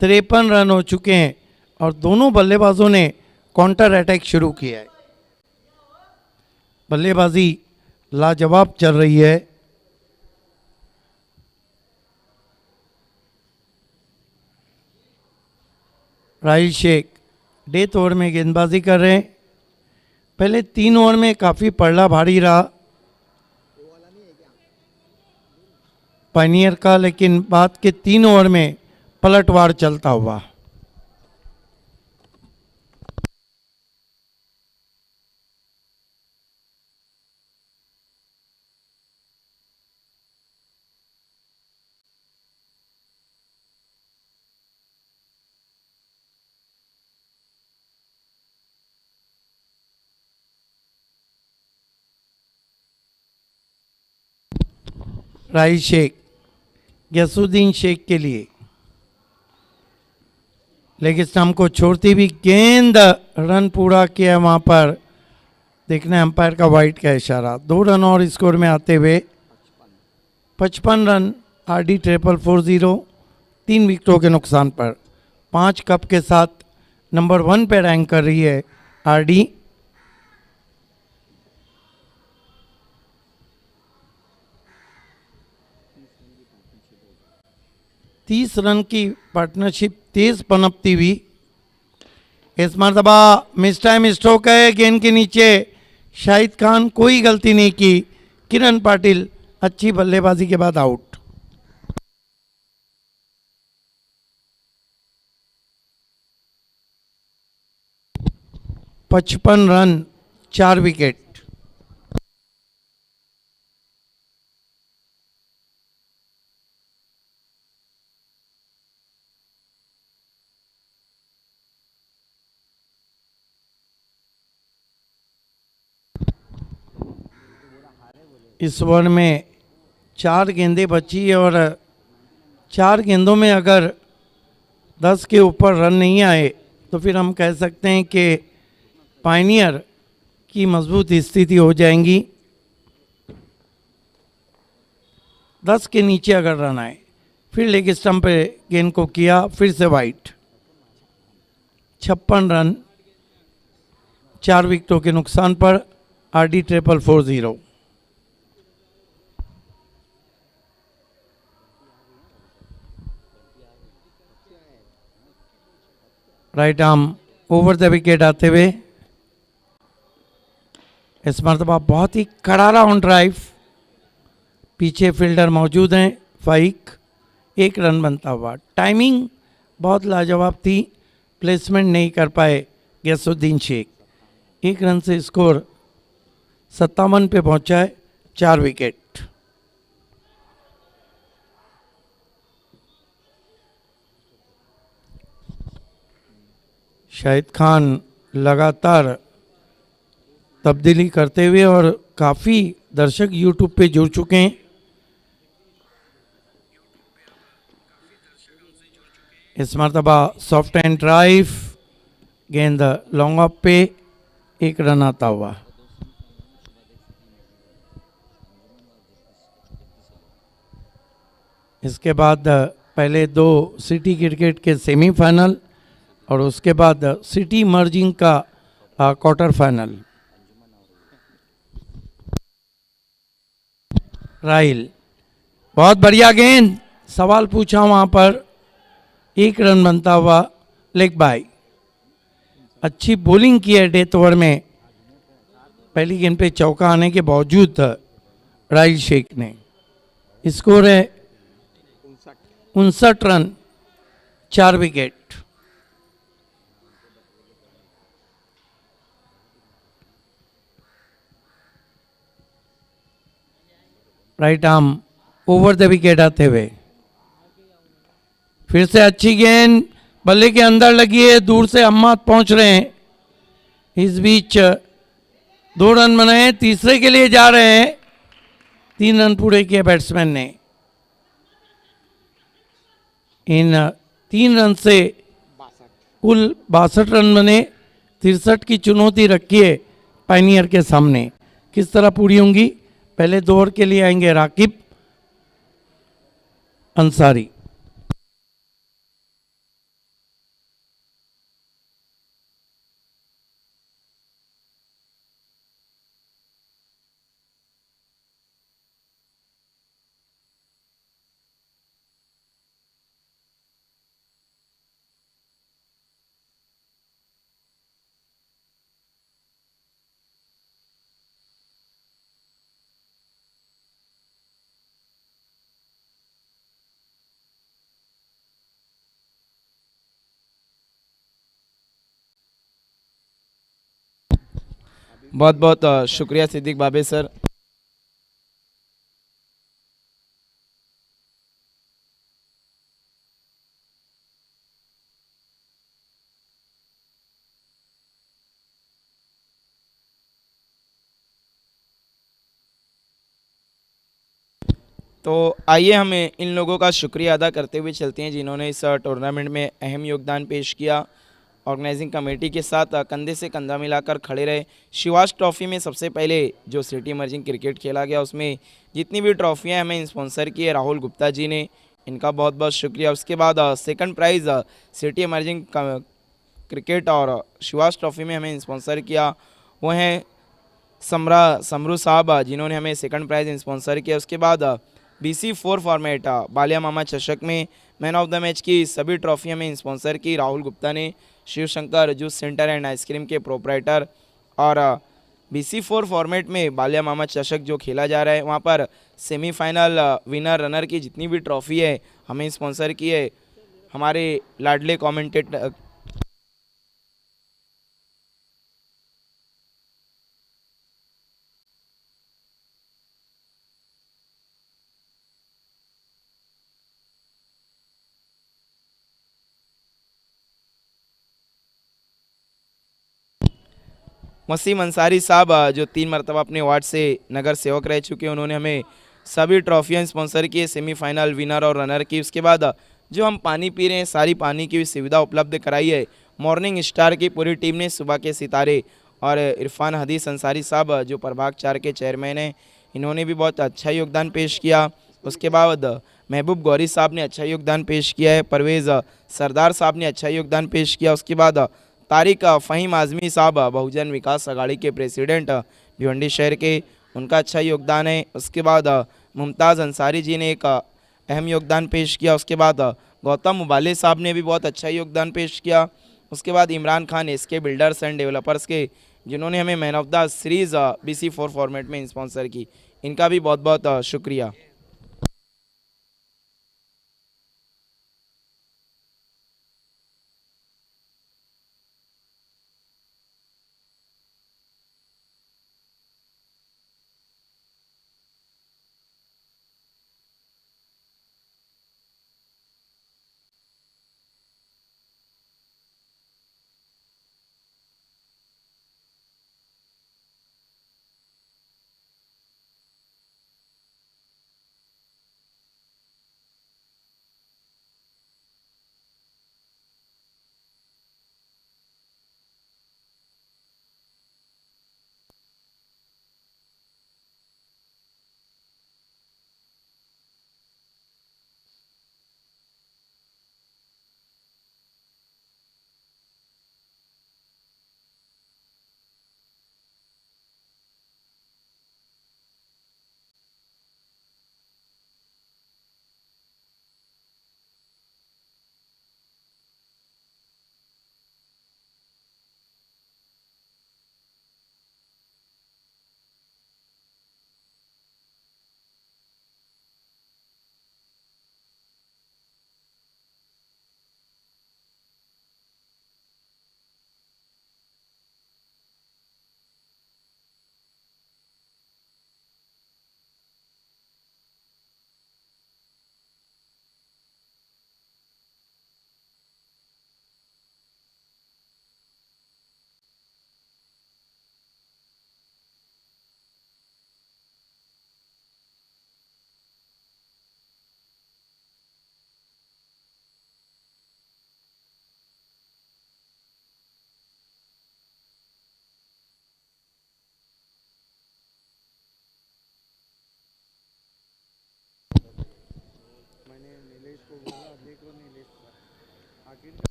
53 रन हो चुके हैं और दोनों बल्लेबाजों ने काउंटर अटैक शुरू किया है। बल्लेबाजी लाजवाब चल रही है। राहिल शेख डेथ ओवर में गेंदबाजी कर रहे हैं। पहले 3 ओवर में काफ़ी पड़ला भारी रहा पायनियर का, लेकिन बाद के 3 ओवर में पलटवार चलता हुआ। राहिल शेख गैसुद्दीन शेख के लिए लेग स्टंप को छोड़ती हुई गेंद, रन पूरा किया वहां पर। देखना अंपायर का वाइड का इशारा। 2 रन और स्कोर में आते हुए 55 रन RD 440, 3 विकेटों के नुकसान पर 5 कप के साथ नंबर 1 पे रैंक कर रही है RD। तीस रन की पार्टनरशिप तेज पनपती हुई। इस मरतबा मिस टाइम स्ट्रोक है, गेंद के नीचे शाहिद खान, कोई गलती नहीं की। किरण पाटिल अच्छी बल्लेबाजी के बाद आउट। पचपन रन, 4 विकेट। इस ओवर में 4 गेंदें बची और 4 गेंदों में अगर 10 के ऊपर रन नहीं आए तो फिर हम कह सकते हैं कि पायनियर की मजबूत स्थिति हो जाएंगी। 10 के नीचे अगर रन आए, फिर लेग स्टंप पे गेंद को किया, फिर से वाइड। 56 रन, 4 विकेटों के नुकसान पर RD 440। Right arm over the wicket आते हुए इस मरतबा बहुत ही करारा ऑन ड्राइव। पीछे फील्डर मौजूद हैं, फाइक। 1 रन बनता हुआ। टाइमिंग बहुत लाजवाब थी, प्लेसमेंट नहीं कर पाए गैसुद्दीन शेख। 1 रन से स्कोर 57 पे पहुंचा है, 4 विकेट। शाहिद खान लगातार तब्दीली करते हुए और काफ़ी दर्शक यूट्यूब पे जुड़ चुके हैं। इस मरतबा सॉफ्ट एंड ड्राइव, गेंद लॉन्ग ऑफ पे, 1 रन आता हुआ। इसके बाद पहले 2 सिटी क्रिकेट के सेमीफाइनल और उसके बाद सिटी मर्जिंग का क्वार्टर फाइनल। राहिल बहुत बढ़िया गेंद, सवाल पूछा वहां पर, 1 रन बनता हुआ, लेग बाय। अच्छी बॉलिंग की है डेथ ओवर में पहली गेंद पे चौका आने के बावजूद राहिल शेख ने। स्कोर है 59 run, 4 wicket. Right arm over the wicket आते हुए, फिर से अच्छी गेंद बल्ले के अंदर लगी है, दूर से अम्माद पहुंच रहे हैं। इस बीच 2 रन बनाए, तीसरे के लिए जा रहे हैं। 3 रन पूरे किए बैट्समैन ने। इन 3 रन से कुल 62 रन बने। 63 की चुनौती रखी है पायनियर के सामने, किस तरह पूरी होंगी। पहले 2 ओवर के लिए आएंगे राकिब अंसारी। बहुत बहुत शुक्रिया सिद्दीक बाबे सर। तो आइए हमें इन लोगों का शुक्रिया अदा करते हुए चलते हैं जिन्होंने इस टूर्नामेंट में अहम योगदान पेश किया। ऑर्गेनाइजिंग कमेटी के साथ कंधे से कंधा मिलाकर खड़े रहे। शिवाज ट्रॉफी में सबसे पहले जो सिटी इमर्जिंग क्रिकेट खेला गया उसमें जितनी भी ट्रॉफियां हमें स्पॉन्सर की है राहुल गुप्ता जी ने, इनका बहुत बहुत शुक्रिया। उसके बाद second prize city emerging cricket और शिवाज ट्रॉफी में हमें स्पॉन्सर किया वो हैं समरू साहब, जिन्होंने हमें सेकंड प्राइज़ स्पॉन्सर किया। उसके बाद BC4 फॉर्मेट बालिया मामा चषक में मैन ऑफ द मैच की सभी ट्रॉफी हमें स्पॉन्सर की राहुल गुप्ता ने। Shiv Shankar juice centre and ice cream के प्रोपराइटर। और BC4 फॉर्मेट में बालिया मामा चषक जो खेला जा रहा है वहाँ पर सेमीफाइनल विनर रनर की जितनी भी ट्रॉफी है हमें स्पॉन्सर की है हमारे लाडले कमेंटेटर वसीम अंसारी साहब, जो 3 मरतबा अपने वार्ड से नगर सेवक रह चुके हैं। उन्होंने हमें सभी ट्रॉफियाँ स्पॉन्सर की है, सेमीफाइनल विनर और रनर की। उसके बाद जो हम पानी पी रहे हैं सारी पानी की भी सुविधा उपलब्ध कराई है मॉर्निंग स्टार की पूरी टीम ने, सुबह के सितारे। और इरफान हदीस अंसारी साहब जो प्रभाग 4 के चेयरमैन हैं, इन्होंने भी बहुत अच्छा योगदान पेश किया। उसके बाद महबूब गौरी साहब ने अच्छा योगदान पेश किया है। परवेज़ सरदार साहब ने अच्छा योगदान पेश किया। उसके बाद तारिक फ़हीम आज़मी साहब बहुजन विकास अघाड़ी के प्रेसिडेंट भिवंडी शहर के, उनका अच्छा योगदान है। उसके बाद मुमताज़ अंसारी जी ने एक अहम योगदान पेश किया। उसके बाद गौतम मुबाले साहब ने भी बहुत अच्छा योगदान पेश किया। उसके बाद Imran Khan SK builders and developers के, जिन्होंने हमें man of the series BC4 format में स्पॉन्सर की, इनका भी बहुत बहुत शुक्रिया।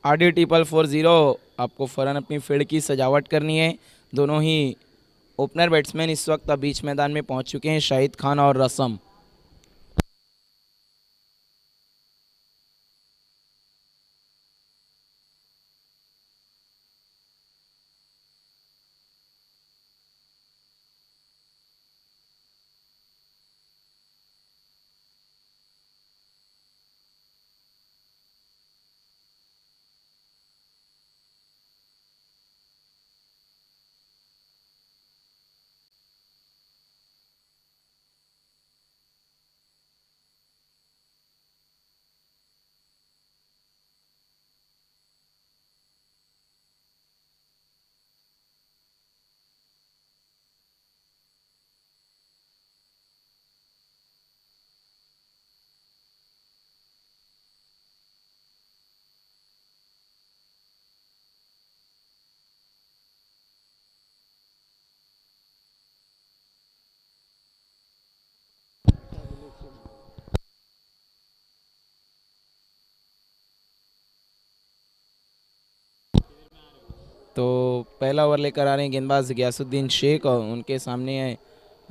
आरडी 440 आपको फौरन अपनी फील्ड की सजावट करनी है। दोनों ही ओपनर बैट्समैन इस वक्त बीच मैदान में पहुंच चुके हैं, शाहिद खान और रसम। तो पहला ओवर लेकर आ रहे हैं गेंदबाज गयासुद्दीन शेख और उनके सामने है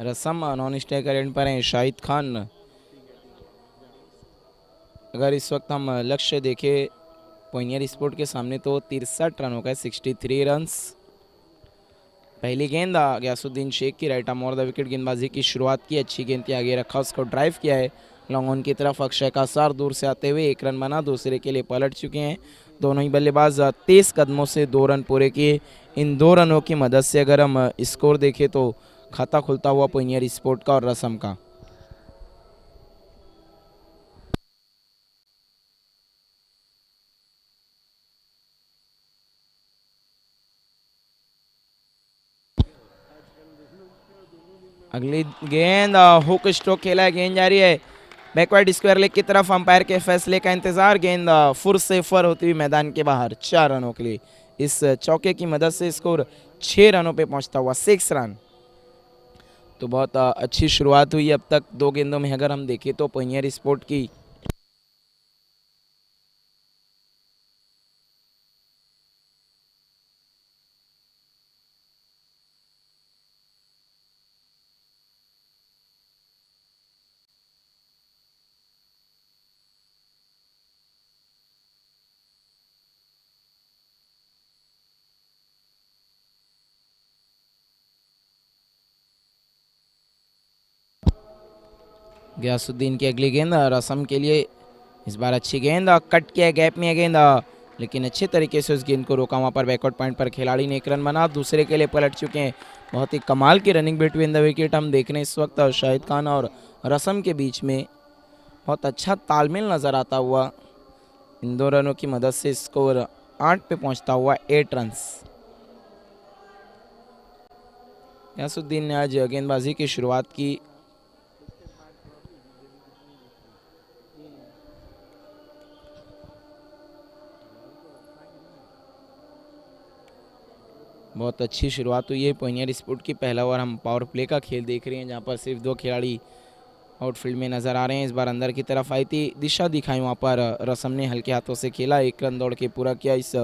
रसम। नॉन स्ट्राइकर एंड पर हैं शाहिद खान। अगर इस वक्त हम लक्ष्य देखें पॉइनियर स्पोर्ट के सामने तो 63 रनों का है, 63 रन्स। पहली गेंद गयासुद्दीन शेख की right arm over the wicket गेंदबाजी की शुरुआत की, अच्छी गेंद के आगे रखा, उसको ड्राइव किया है लॉन्ग ऑन की तरफ। अक्षय का सार दूर से आते हुए 1 रन बना, दूसरे के लिए पलट चुके हैं दोनों ही बल्लेबाज। 23 कदमों से 2 रन पूरे किए। इन 2 रनों की मदद से अगर हम स्कोर देखें तो खाता खुलता हुआ पॉइनियर स्पोर्ट का और रसम का। अगली गेंद हुक स्ट्रोक खेला है, गेंद जारी है बैकवर्ड स्क्वायर लेग की तरफ। अंपायर के फैसले का इंतजार। गेंद फुर से फर होती हुई मैदान के बाहर 4 रनों के लिए। इस चौके की मदद से स्कोर 6 रनों पे पहुंचता हुआ, 6 रन। तो बहुत अच्छी शुरुआत हुई अब तक 2 गेंदों में अगर हम देखें तो पॉइनियर स्पोर्ट की। गयासुद्दीन की अगली गेंद रसम के लिए। इस बार अच्छी गेंद, कट किया गैप में गेंद, लेकिन अच्छे तरीके से उस गेंद को रोका। वहाँ पर बैकआउट पॉइंट पर खिलाड़ी ने 1 रन बना, दूसरे के लिए पलट चुके हैं। बहुत ही कमाल की रनिंग बिटवीन द विकेट हम देख रहे हैं इस वक्त शाहिद खान और रसम के बीच में। बहुत अच्छा तालमेल नज़र आता हुआ। इन 2 रनों की मदद से स्कोर 8 पे पहुँचता हुआ, 8 रन्स। गयासुद्दीन ने आज गेंदबाजी की शुरुआत की। बहुत अच्छी शुरुआत हुई है पॉइनियर स्पोर्ट की। पहला ओवर हम पावर प्ले का खेल देख रहे हैं जहां पर सिर्फ 2 खिलाड़ी आउटफील्ड में नज़र आ रहे हैं। इस बार अंदर की तरफ आई थी, दिशा दिखाई, वहां पर रसम ने हल्के हाथों से खेला, 1 रन दौड़ के पूरा किया। इस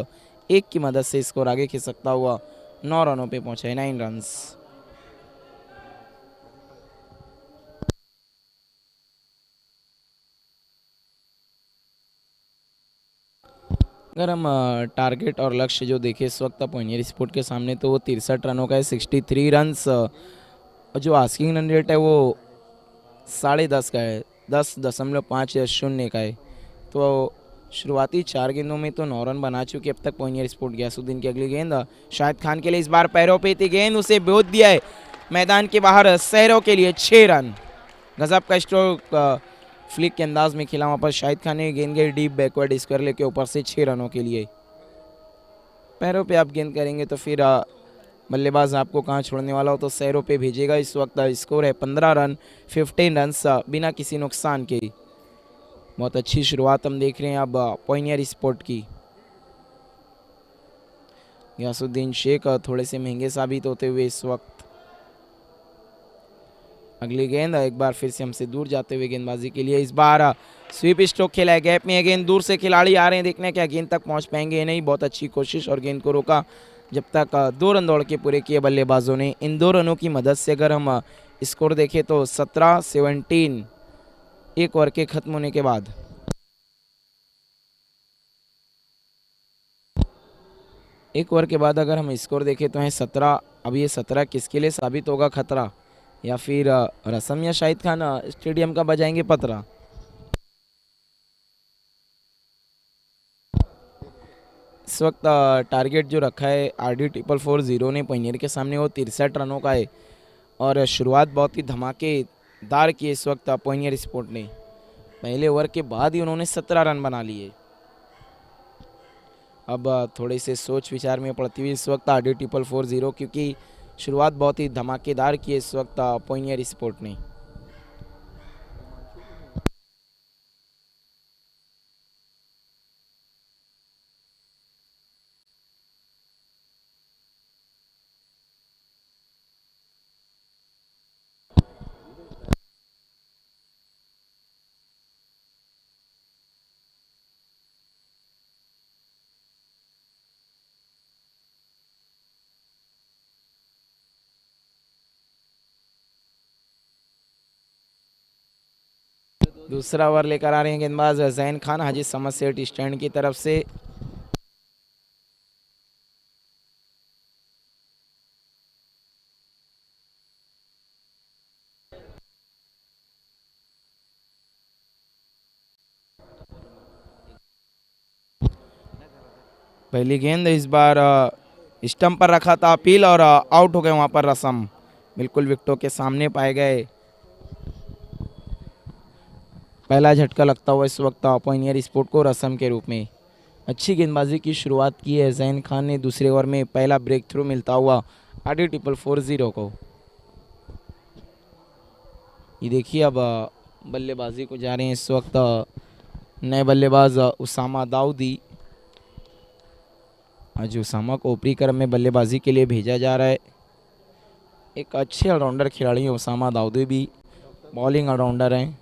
1 की मदद से स्कोर आगे खिसकता हुआ 9 रनों पे पहुंचे, 9 रन्स। अगर हम टारगेट और लक्ष्य जो देखें इस वक्त पॉइनियर स्पोर्ट के सामने तो वो 63 रनों का है, 63 रन्स। और जो आस्किंग रन रेट है वो 10.5 का है, 10.50 का है। तो शुरुआती 4 गेंदों में तो 9 रन बना चुके अब तक पॉइनियर स्पोर्ट। गयासुद्दीन की अगली गेंद शाहिद खान के लिए, इस बार पैरों पे थी गेंद, उसे बेच दिया है मैदान के बाहर। शहरों के लिए 6 रन। गजब का स्ट्रोक फ्लिक के अंदाज में खेला वहाँ पर शाहिद खान ने, गेंद गई डीप बैकवर्ड स्क्वायर लेके ऊपर से 6 रनों के लिए। पैरों पे आप गेंद करेंगे तो फिर बल्लेबाज आपको कहाँ छोड़ने वाला हो, तो सैरों पे भेजेगा। इस वक्त स्कोर है 15 रन, 15 रन बिना किसी नुकसान के। बहुत अच्छी शुरुआत हम देख रहे हैं अब पॉइनियर स्पोर्ट की। गयासुद्दीन शेख थोड़े से महंगे साबित होते हुए इस वक्त। अगली गेंद एक बार फिर से हमसे दूर जाते हुए गेंदबाजी के लिए। इस बार स्वीप स्ट्रोक खेला है, गैप में गेंद, दूर से खिलाड़ी आ रहे हैं, देखने क्या गेंद तक पहुंच पाएंगे या नहीं। बहुत अच्छी कोशिश और गेंद को रोका जब तक 2 रन दौड़ के पूरे किए बल्लेबाजों ने। इन 2 रनों की मदद से अगर हम स्कोर देखें तो 17-17 एक ओवर के खत्म होने के बाद। एक ओवर के बाद अगर हम स्कोर देखें तो है 17। अब ये 17 किसके लिए साबित होगा खतरा, या फिर रसम या शाहिद खान स्टेडियम का बजाएंगे पतरा। इस वक्त टारगेट जो रखा है RD 440 ने पॉइनियर के सामने वो 63 रनों का है और शुरुआत बहुत ही धमाकेदार की इस वक्त पॉइनियर स्पोर्ट ने। पहले ओवर के बाद ही उन्होंने 17 रन बना लिए। अब थोड़े से सोच विचार में पड़ती हुई इस वक्त RD 440, क्योंकि शुरुआत बहुत ही धमाकेदार की इस वक्त पॉइनियर स्पोर्ट ने। दूसरा ओवर लेकर आ रहे हैं गेंदबाज जैन खान हाजी समद सेठ स्टैंड की तरफ से। पहली गेंद इस बार स्टंप पर रखा था अपील और आउट हो गए वहां पर रसम, बिल्कुल विकेटों के सामने पाए गए। पहला झटका लगता हुआ इस वक्त पॉइनियर स्पोर्ट को रसम के रूप में। अच्छी गेंदबाजी की शुरुआत की है जैन खान ने। दूसरे ओवर में पहला ब्रेक थ्रू मिलता हुआ RD 440 को। ये देखिए अब बल्लेबाजी को जा रहे हैं इस वक्त नए बल्लेबाज उसामा दाऊदी। आज उसामा को ऊपरी क्रम में बल्लेबाजी के लिए भेजा जा रहा है। एक अच्छे ऑलराउंडर खिलाड़ी हैं उसामा दाऊदी भी, बॉलिंग ऑलराउंडर हैं।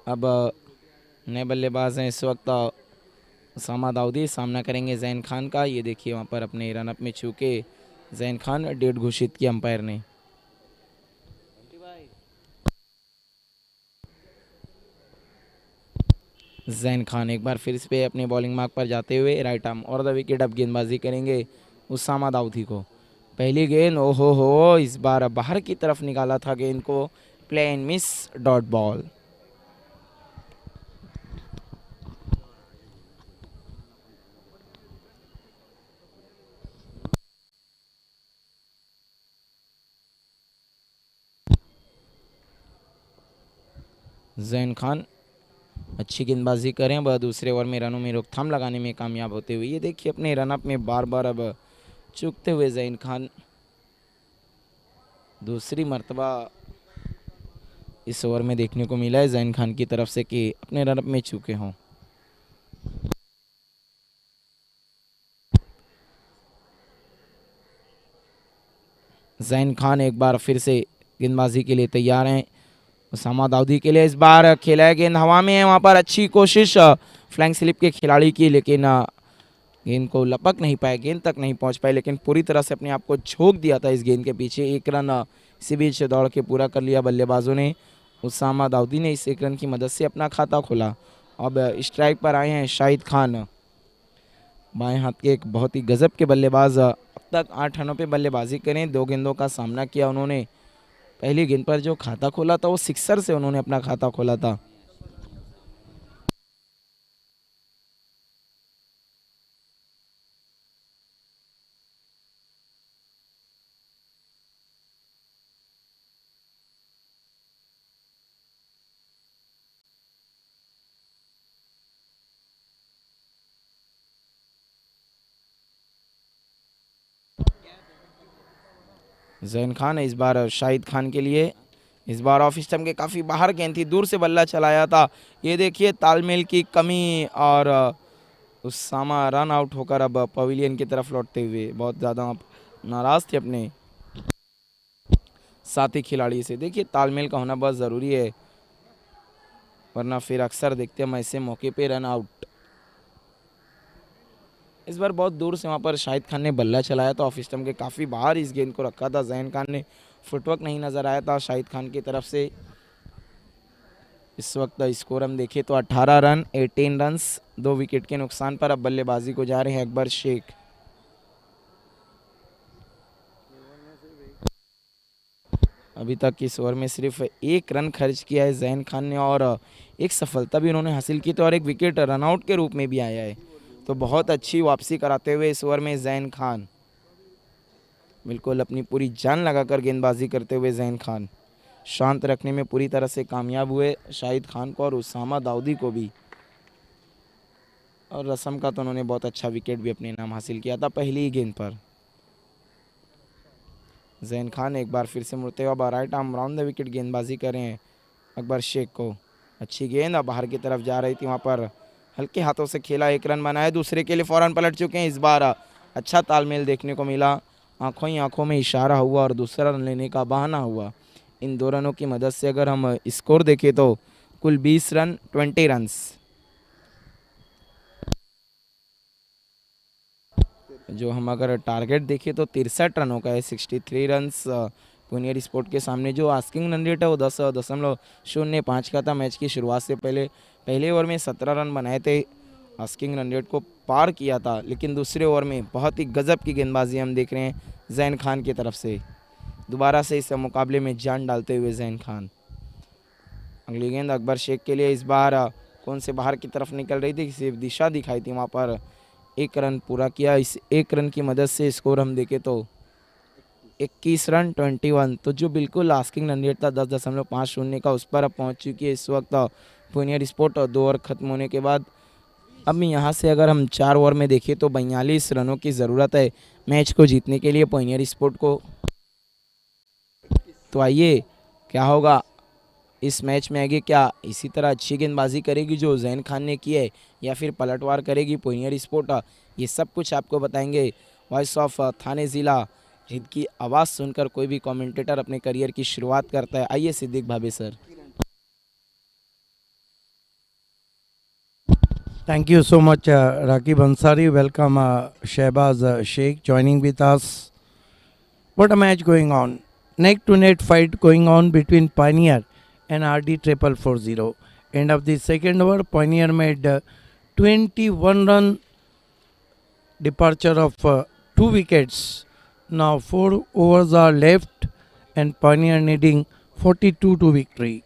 अब नए बल्लेबाज हैं इस वक्त उसामा दाऊदी, सामना करेंगे जैन खान का। ये देखिए वहाँ पर अपने रनअप में छू के जैन खान डेट घोषित किया अंपायर ने। जैन खान एक बार फिर इस पे अपने बॉलिंग मार्क पर जाते हुए राइट आर्म और द विकेट अब गेंदबाजी करेंगे उसामा दाऊदी को। पहली गेंद ओहो हो, इस बार बाहर की तरफ निकाला था गेंद को, play and miss dot ball. Zain Khan अच्छी गेंदबाजी करें, वह दूसरे ओवर में रनों में रोकथाम लगाने में कामयाब होते हुए। ये देखिए अपने रनअप में बार बार अब चूकते हुए जैन खान दूसरी मर्तबा इस ओवर में देखने को मिला है जैन खान की तरफ से कि अपने रनअप में चूके हों। जैन खान एक बार फिर से गेंदबाजी के लिए तैयार हैं। उसामा दाऊदी के लिए इस बार खेला है, गेंद हवा में है, वहाँ पर अच्छी कोशिश फ्लैंक स्लिप के खिलाड़ी की, लेकिन गेंद को लपक नहीं पाए, गेंद तक नहीं पहुँच पाए, लेकिन पूरी तरह से अपने आप को झोंक दिया था इस गेंद के पीछे। एक रन इसी बीच दौड़ के पूरा कर लिया बल्लेबाजों ने। उसामा दाऊदी ने इस एक रन की मदद से अपना खाता खोला। अब स्ट्राइक पर आए हैं शाहिद खान। बाएं हाथ के एक बहुत ही गजब के बल्लेबाज अब तक 8 रनों पे बल्लेबाजी करें, 2 गेंदों का सामना किया उन्होंने। पहली गेंद पर जो खाता खोला था वो सिक्सर से उन्होंने अपना खाता खोला था। जैन खान इस बार शाहिद खान के लिए, इस बार ऑफ स्टंप के काफ़ी बाहर गेंद थी, दूर से बल्ला चलाया था। ये देखिए तालमेल की कमी और उसामा रन आउट होकर अब पवेलियन की तरफ लौटते हुए बहुत ज़्यादा आप नाराज़ थे अपने साथी खिलाड़ी से। देखिए तालमेल का होना बहुत ज़रूरी है, वरना फिर अक्सर देखते हम ऐसे मौके पे रन आउट। इस बार बहुत दूर से वहाँ पर शाहिद खान ने बल्ला चलाया था, ऑफ स्टंप के काफ़ी बाहर इस गेंद को रखा था। जैन खान ने फुटवर्क नहीं नज़र आया था शाहिद खान की तरफ से। इस वक्त स्कोर हम देखें तो 18 रन 18 रन्स 2 विकेट के नुकसान पर अब बल्लेबाजी को जा रहे हैं अकबर शेख। अभी तक इस ओवर में सिर्फ 1 रन खर्च किया है जैन खान ने और एक सफलता भी उन्होंने हासिल की, तो और एक विकेट रनआउट के रूप में भी आया है। तो बहुत अच्छी वापसी कराते हुए इस ओवर में जैन खान, बिल्कुल अपनी पूरी जान लगाकर गेंदबाजी करते हुए जैन खान शांत रखने में पूरी तरह से कामयाब हुए शाहिद खान को और उसामा दाऊदी को भी। और रसम का तो उन्होंने बहुत अच्छा विकेट भी अपने नाम हासिल किया था पहली ही गेंद पर। जैन खान एक बार फिर से मुड़ते हुए अब right arm round the wicket गेंदबाजी कर रहे हैं अकबर शेख को। अच्छी गेंद अब बाहर की तरफ जा रही थी, वहाँ पर हल्के हाथों से खेला, 1 रन बनाया, दूसरे के लिए फौरन पलट चुके हैं। इस बार अच्छा तालमेल देखने को मिला, आंखों ही आंखों में इशारा हुआ और दूसरा रन लेने का बहाना हुआ। इन 2 रनों की मदद से अगर हम स्कोर देखें तो कुल 20 रन 20 रन्स। जो हम अगर टारगेट देखें तो 63 रनों का है, 63 रन्स पुनियर स्पोर्ट के सामने। जो आस्किंग रन रेट है वो 10.05 का था। मैच की शुरुआत से पहले ओवर में 17 रन बनाए थे, आस्किंग रन रेट को पार किया था, लेकिन दूसरे ओवर में बहुत ही गजब की गेंदबाजी हम देख रहे हैं जैन खान की तरफ से। दोबारा से इस मुकाबले में जान डालते हुए जैन खान। अगली गेंद अकबर शेख के लिए, इस बार कौन से बाहर की तरफ निकल रही थी, सिर्फ दिशा दिखाई थी, वहाँ पर 1 रन पूरा किया। इस 1 रन की मदद से स्कोर हम देखें तो 21 रन 21, तो जो बिल्कुल आस्किंग रन रेट था 10.50 का, उस पर अब पहुंच चुकी है इस वक्त पुनियर स्पोर्ट। और 2 ओवर खत्म होने के बाद अब यहाँ से अगर हम 4 ओवर में देखें तो 42 रनों की ज़रूरत है मैच को जीतने के लिए पुनियर स्पोर्ट को। तो आइए क्या होगा इस मैच में, आगे क्या इसी तरह अच्छी गेंदबाजी करेगी जो जैन खान ने की है, या फिर पलटवार करेगी पुनियर स्पोर्ट, ये सब कुछ आपको बताएंगे वॉइस ऑफ थाने ज़िला, जिनकी आवाज़ सुनकर कोई भी कमेंटेटर अपने करियर की शुरुआत करता है। आइए सिद्दीक भाभी sir. Thank you so much, Rakib Ansari. Welcome, Shehbaz Sheikh joining with us. What a match going on. Neck to net fight going on between Pioneer and RD 440. End of the second over, Pioneer made 21 run departure of 2 wickets. Now 4 overs are left and Pioneer needing 42 to victory.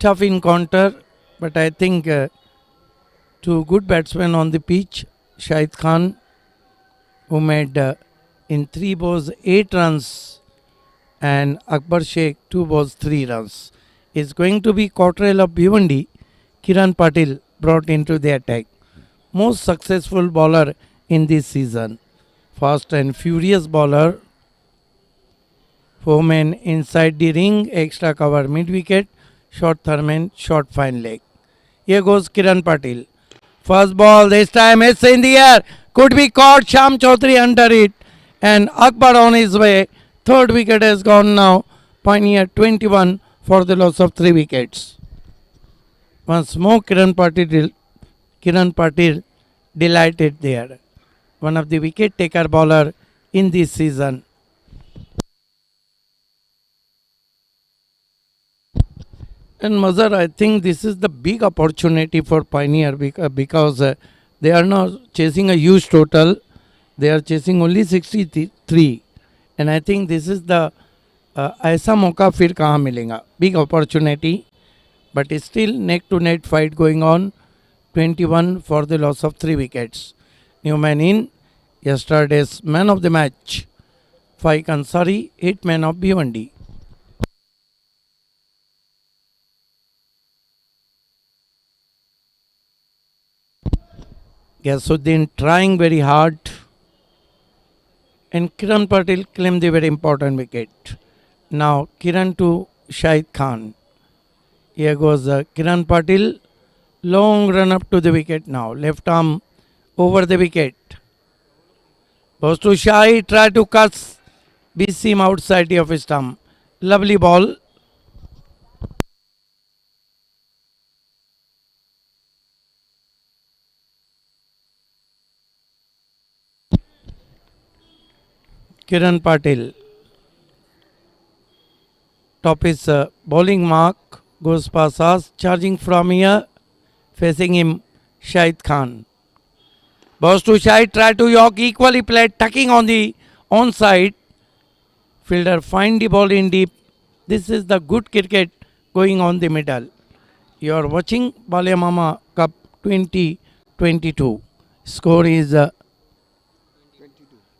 Tough encounter, but I think 2 good batsmen on the pitch. Shahid Khan, who made in 3 balls 8 runs, and Akbar Sheikh 2 balls 3 runs. Is going to be Cottrell of Bhiwandi. Kiran Patil brought into the attack. Most successful bowler in this season. Fast and furious bowler. 4 men inside the ring, extra cover mid wicket, short thurman, short fine leg. Here goes Kiran Patil. First ball, this time it's in the air. Could be caught. Sham Chaudhary under it. And Akbar on his way. Third wicket has gone now. Pioneer 21 for the loss of 3 wickets. Once more Kiran Patil delighted there. One of the wicket taker bowler in this season. And Mazhar, I think this is the big opportunity for Pioneer because They are not chasing a huge total. They are chasing only 63. And I think this is the ऐसा मौका फिर कहाँ मिलेगा. Big opportunity. But still neck to net fight going on. 21 for the loss of 3 wickets. New man in. Yesterday's man of the match. Faik Ansari, 8 man of Bhiwandi. Yasuddin trying very hard. And Kiran Patil claimed the very important wicket. Now Kiran to Shahid Khan. Here goes Kiran Patil. Long run up to the wicket now. Left arm over the wicket. Goes to Shahid. Try to cut B seam outside of his stump. Lovely ball. Kiran Patil. Top is bowling mark. Goes past us. Charging from here. Facing him Shahid Khan. Balls to Shahid. Try to York. Equally played. Tucking on the onside. Fielder find the ball in deep. This is the good cricket going on the middle. You are watching Balia Mama Cup 2022. Score is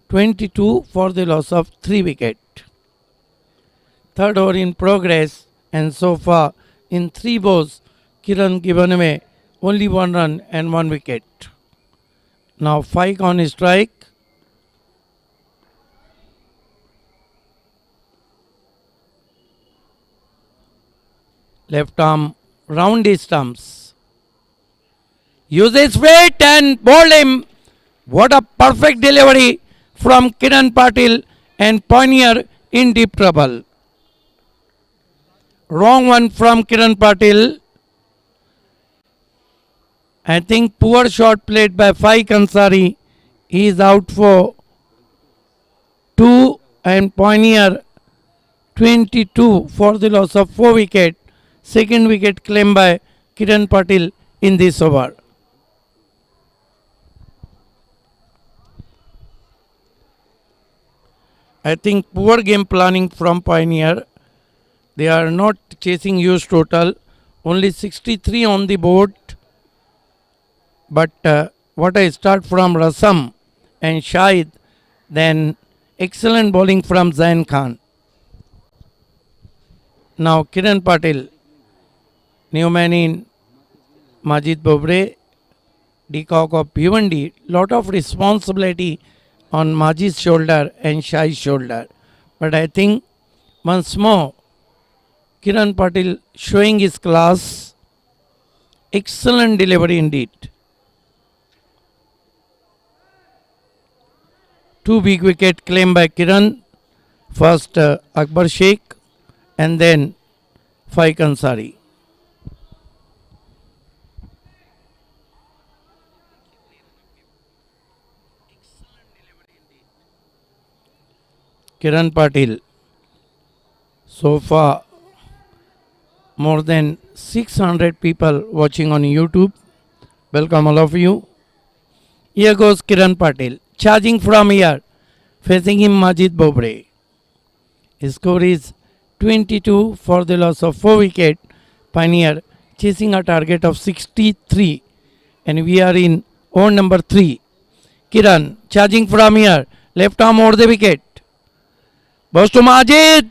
22 for the loss of 3 wicket. Third over in progress, and so far in 3 balls, Kiran given away only 1 run and 1 wicket. Now Faik on his strike. Left arm round his stumps. Uses weight and bowled him. What a perfect delivery from Kiran Patil, and Pioneer in deep trouble. Wrong one from Kiran Patil. I think poor shot played by Faik Ansari. He is out for 2, and Pioneer 22 for the loss of 4 wicket. Second wicket claimed by Kiran Patil in this over. I think poor game planning from Pioneer. They are not chasing huge total. Only 63 on the board. But what I start from Rasam and Shahid, then excellent bowling from Zain Khan. Now Kiran Patil. New man in Majid Bobre, Decock of Bhiwandi. Lot of responsibility on Majid's shoulder and Shai's shoulder. But I think once more, Kiran Patil showing his class. Excellent delivery indeed. 2 big wicket claimed by Kiran. First Akbar Sheikh and then Faik Ansari. Kiran Patil. So far, more than 600 people watching on YouTube. Welcome all of you. Here goes Kiran Patil. Charging from here. Facing him Majid Bobre. His score is 22 for the loss of 4 wicket. Pioneer chasing a target of 63. And we are in over number 3. Kiran charging from here. Left arm over the wicket. Balls to Majid.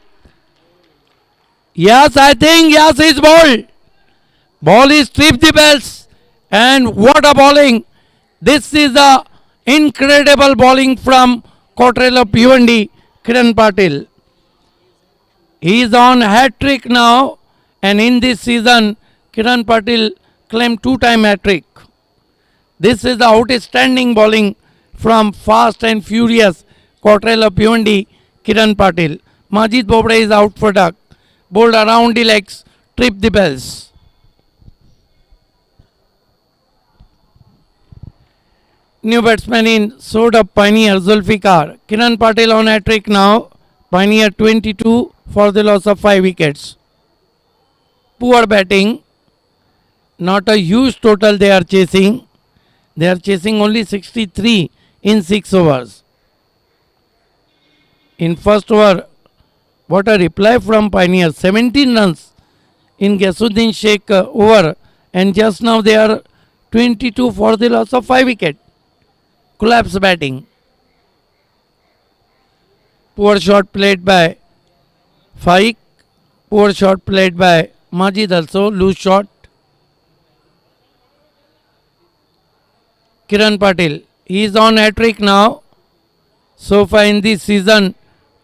Yes, I think yes is bowled. Ball is stripped the bells. And what a bowling. This is a incredible bowling from Cottrell of Bhiwandi, Kiran Patil. He is on hat-trick now. And in this season, Kiran Patil claimed 2-time hat-trick. This is the outstanding bowling from fast and furious Cottrell of Bhiwandi, Kiran Patil. Majid Bobre is out for duck. Bowled around the legs, tripped the bells. New batsman in sort of Pioneer, Zulfikar. Kiran Patil on hat-trick now. Pioneer 22 for the loss of 5 wickets. Poor batting. Not a huge total they are chasing. They are chasing only 63 in 6 overs. In first over, what a reply from Pioneer. 17 runs in Ghasuddin Sheikh over, and just now they are 22 for the loss of 5 wicket. Collapse batting. Poor shot played by Faik. Poor shot played by Majid also. Loose shot. Kiran Patil. He is on hat-trick now. So far in this season,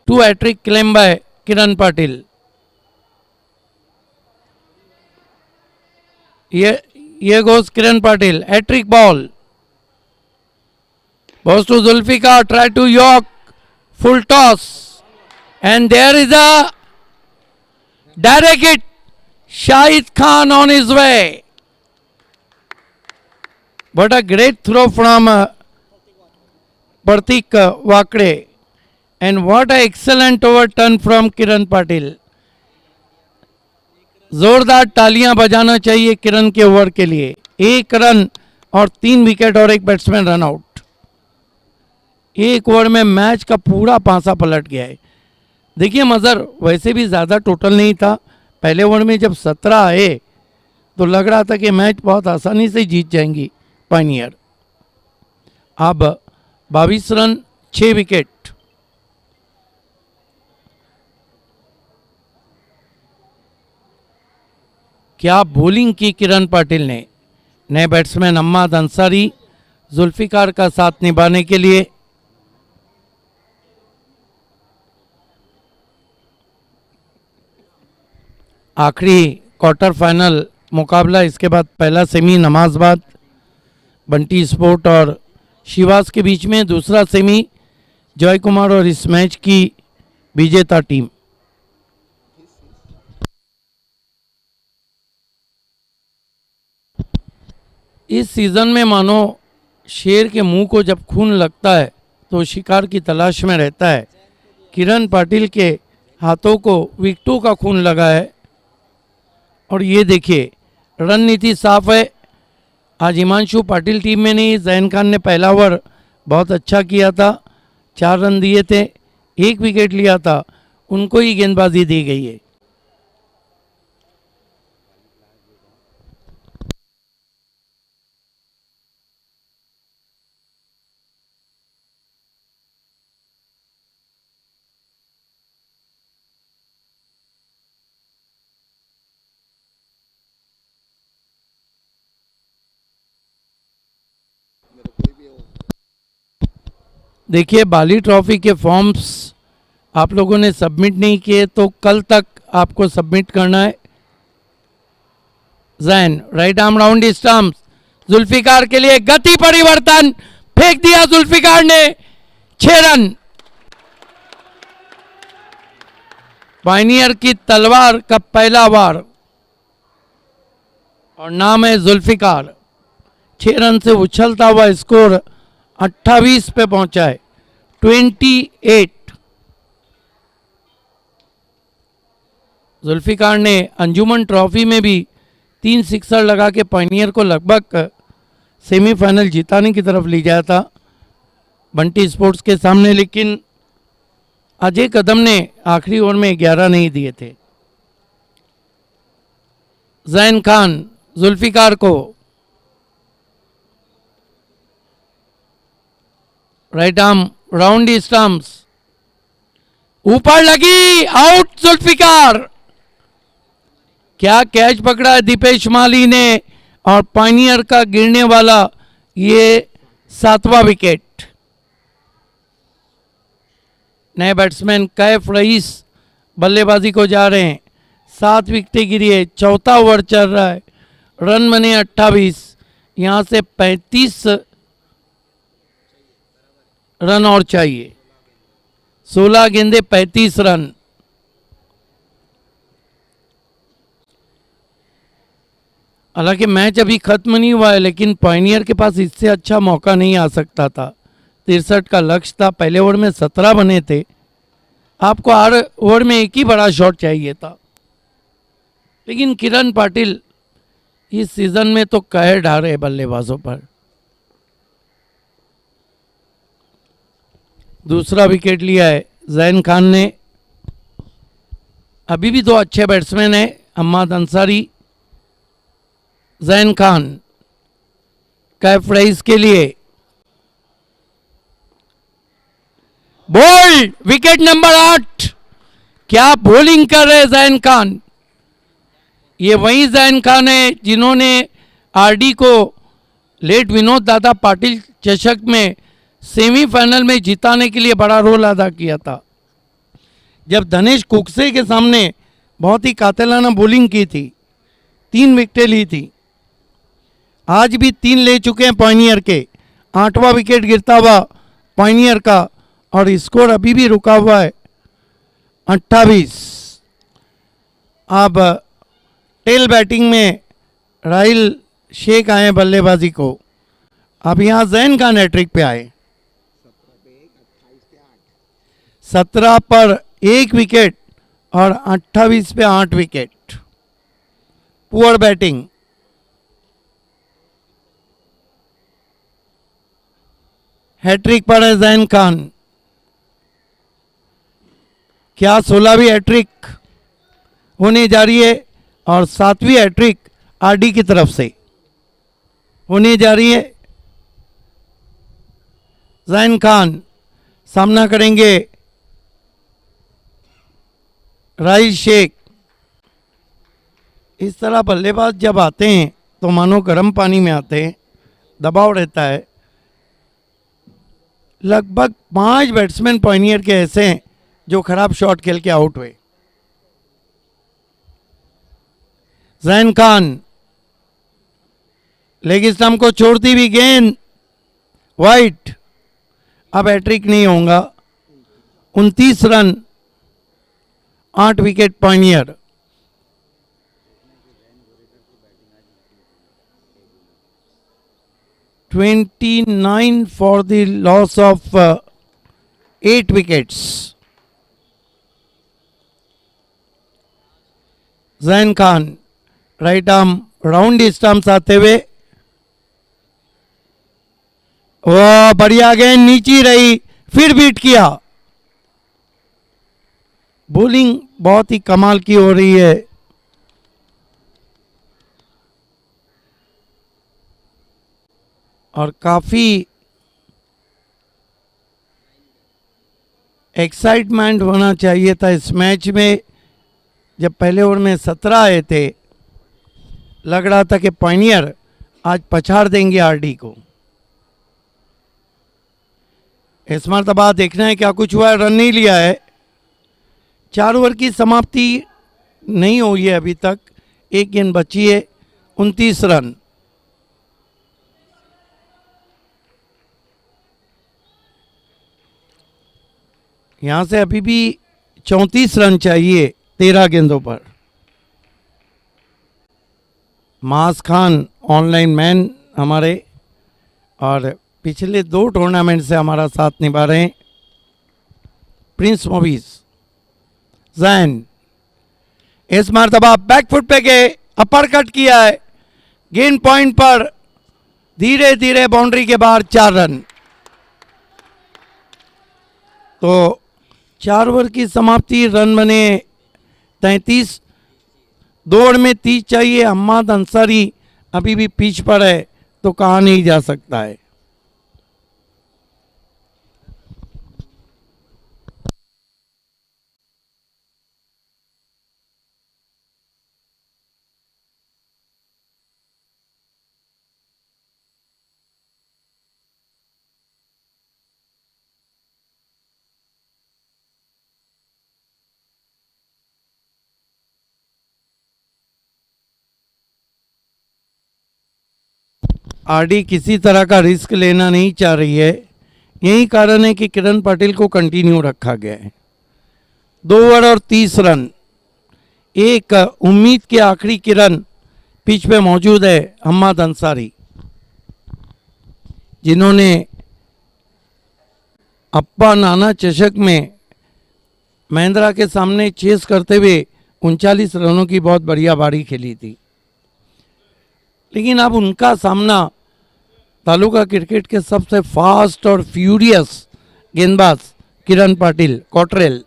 2 hat-trick claimed by Kiran Patil. Here goes Kiran Patil. Hat-trick ball. Goes to Zulfikar. Try to york. Full toss. And there is a direct hit. Shahid Khan on his way. What a great throw from Pratik Wakre. And what an excellent overturn from किरण पाटिल. जोरदार तालियां बजाना चाहिए किरण के over के लिए. 1 run और 3 wicket और 1 batsman run out. 1 over में मैच का पूरा पासा पलट गया है. देखिए मजर, वैसे भी ज़्यादा टोटल नहीं था. पहले ओवर में जब 17 आए तो लग रहा था कि मैच बहुत आसानी से जीत जाएंगी पायनियर. अब 22 रन 6 विकेट. क्या बॉलिंग की किरण पाटिल ने. नए बैट्समैन अम्माद अंसारी जुल्फिकार का साथ निभाने के लिए. आखिरी क्वार्टर फाइनल मुकाबला. इसके बाद पहला सेमी नमाजबाद बंटी स्पोर्ट और शिवास के बीच में. दूसरा सेमी जॉय कुमार और इस मैच की विजेता टीम. इस सीज़न में मानो शेर के मुंह को जब खून लगता है तो शिकार की तलाश में रहता है. किरण पाटिल के हाथों को विकेटों का खून लगा है. और ये देखिए रणनीति साफ है. आज हिमांशु पाटिल टीम में नहीं. जैन खान ने पहला ओवर बहुत अच्छा किया था. 4 रन दिए थे. 1 विकेट लिया था. उनको ही गेंदबाजी दी गई है. देखिए बाली ट्रॉफी के फॉर्म्स आप लोगों ने सबमिट नहीं किए तो कल तक आपको सबमिट करना है. Jain right arm round stumps. Zulfikar के लिए गति परिवर्तन. फेंक दिया जुल्फिकार ने. 6 रन. पायनियर की तलवार का पहला वार और नाम है जुल्फिकार. 6 रन से उछलता हुआ स्कोर 28 पे पहुंचा है. 28. जुल्फिकार ने अंजुमन ट्रॉफी में भी 3 सिक्सर लगा के पायनियर को लगभग सेमीफाइनल जिताने की तरफ ले जाया था बंटी स्पोर्ट्स के सामने. लेकिन अजय कदम ने आखिरी ओवर में 11 नहीं दिए थे. जैन खान जुल्फिकार को राइट आर्म राउंड स्टंप्स. ऊपर लगी. आउट जुल्फिकार. क्या कैच पकड़ा है दीपेश माली ने. और पायनियर का गिरने वाला ये 7वां विकेट. नए बैट्समैन कैफ रईस बल्लेबाजी को जा रहे हैं. 7 विकेटें गिरी है. 4था ओवर चल रहा है. रन बने 28. यहां से 35 रन और चाहिए. 16 गेंदे 35 रन. हालांकि मैच अभी खत्म नहीं हुआ है लेकिन पायनियर के पास इससे अच्छा मौका नहीं आ सकता था. 63 का लक्ष्य था. पहले ओवर में 17 बने थे. आपको हर ओवर में एक ही बड़ा शॉट चाहिए था. लेकिन किरण पाटिल इस सीजन में तो कहर ढा रहे बल्लेबाजों पर. दूसरा विकेट लिया है जैन खान ने। अभी भी दो अच्छे बैट्समैन हैं, अम्माद अंसारी, जैन खान। कैफ राइस के लिए बोल्ड, विकेट नंबर 8। क्या बॉलिंग कर रहे जैन खान। ये वही जैन खान है जिन्होंने आरडी को लेट विनोद दादा पाटिल चषक में सेमीफाइनल में जिताने के लिए बड़ा रोल अदा किया था, जब धनेश कुकसे के सामने बहुत ही कातिलाना बॉलिंग की थी, 3 विकेटें ली थी। आज भी 3 ले चुके हैं पायनियर के। 8वां विकेट गिरता हुआ पायनियर का और स्कोर अभी भी रुका हुआ है 28। अब टेल बैटिंग में राहिल शेख आए बल्लेबाजी को। अब यहाँ जैन खान हैट्रिक पे आए। 17 पर 1 विकेट और 28 पे 8 विकेट। Poor batting. हैट्रिक पर है जैन खान। क्या 16वीं हैट्रिक होने जा रही है और 7वीं हैट्रिक आरडी की तरफ से होने जा रही है। जैन खान सामना करेंगे राहिल शेख। इस तरह बल्लेबाज जब आते हैं तो मानो गर्म पानी में आते हैं, दबाव रहता है। लगभग 5 बैट्समैन पायनियर के ऐसे हैं जो खराब शॉट खेल के आउट हुए। जैन खान लेग स्टंप को छोड़ती हुई गेंद वाइट। अब हैट्रिक नहीं होगा। 29 run, 8 wicket Pioneer. $29 for the loss of 8 wickets. Zain Khan right arm round stumps आते हुए, वो बढ़िया गेंद नीची रही, फिर बीट किया। बॉलिंग बहुत ही कमाल की हो रही है। और काफी एक्साइटमेंट होना चाहिए था इस मैच में। जब पहले ओवर में 17 आए थे, लग रहा था कि पायनियर आज पछाड़ देंगे आरडी को। इस मरतबा देखना है क्या कुछ हुआ है। रन नहीं लिया है। 4 ओवर की समाप्ति नहीं हुई है अभी तक। 1 गेंद बची है। 29 रन। यहां से अभी भी 34 रन चाहिए 13 गेंदों पर। मास खान ऑनलाइन मैन हमारे, और पिछले 2 टूर्नामेंट से हमारा साथ निभा रहे हैं। Prince movies. जैन इस मरतबा बैकफुट पे गए, अपर कट किया है, गेंद पॉइंट पर, धीरे धीरे बाउंड्री के बाहर 4 रन। तो 4 ओवर की समाप्ति, रन बने 33। 2 ओवर में 30 चाहिए। अम्माद अंसारी अभी भी पिच पर है तो कहा नहीं जा सकता है। आरडी किसी तरह का रिस्क लेना नहीं चाह रही है। यही कारण है कि किरण पाटिल को कंटिन्यू रखा गया है। 2 ओवर और 30 रन। एक उम्मीद के आखिरी किरण पिच पे मौजूद है, अम्माद अंसारी, जिन्होंने अप्पा नाना चषक में महिंद्रा के सामने चेस करते हुए 39 रनों की बहुत बढ़िया बारी खेली थी। लेकिन अब उनका सामना तालुका क्रिकेट के सबसे फास्ट और फ्यूरियस गेंदबाज किरण पाटिल कॉटरेल।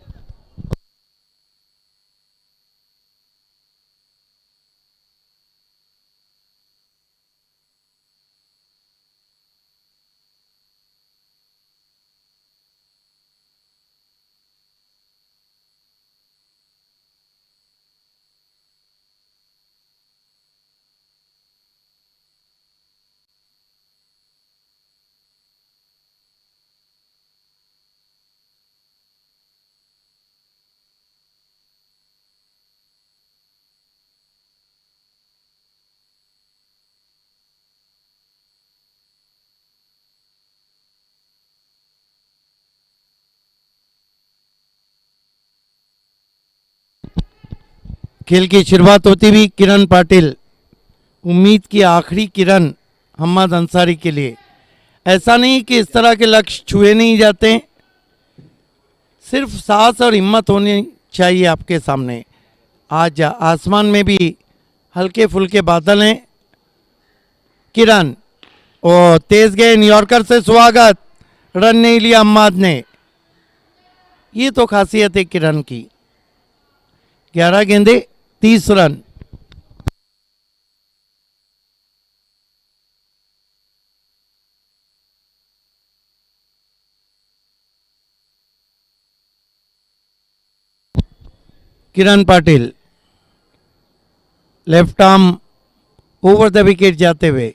खेल की शुरुआत होती हुई किरण पाटिल, उम्मीद की आखिरी किरण हम्मद अंसारी के लिए। ऐसा नहीं कि इस तरह के लक्ष्य छुए नहीं जाते, सिर्फ साहस और हिम्मत होनी चाहिए आपके सामने। आज आसमान में भी हल्के फुल्के बादल हैं। किरण ओ तेज गेंद, यॉर्कर से स्वागत, रन नहीं लिया अम्माद ने। ये तो खासियत है किरण की। 11 गेंदे 30 run. Kiran Patil left arm over the wicket जाते हुए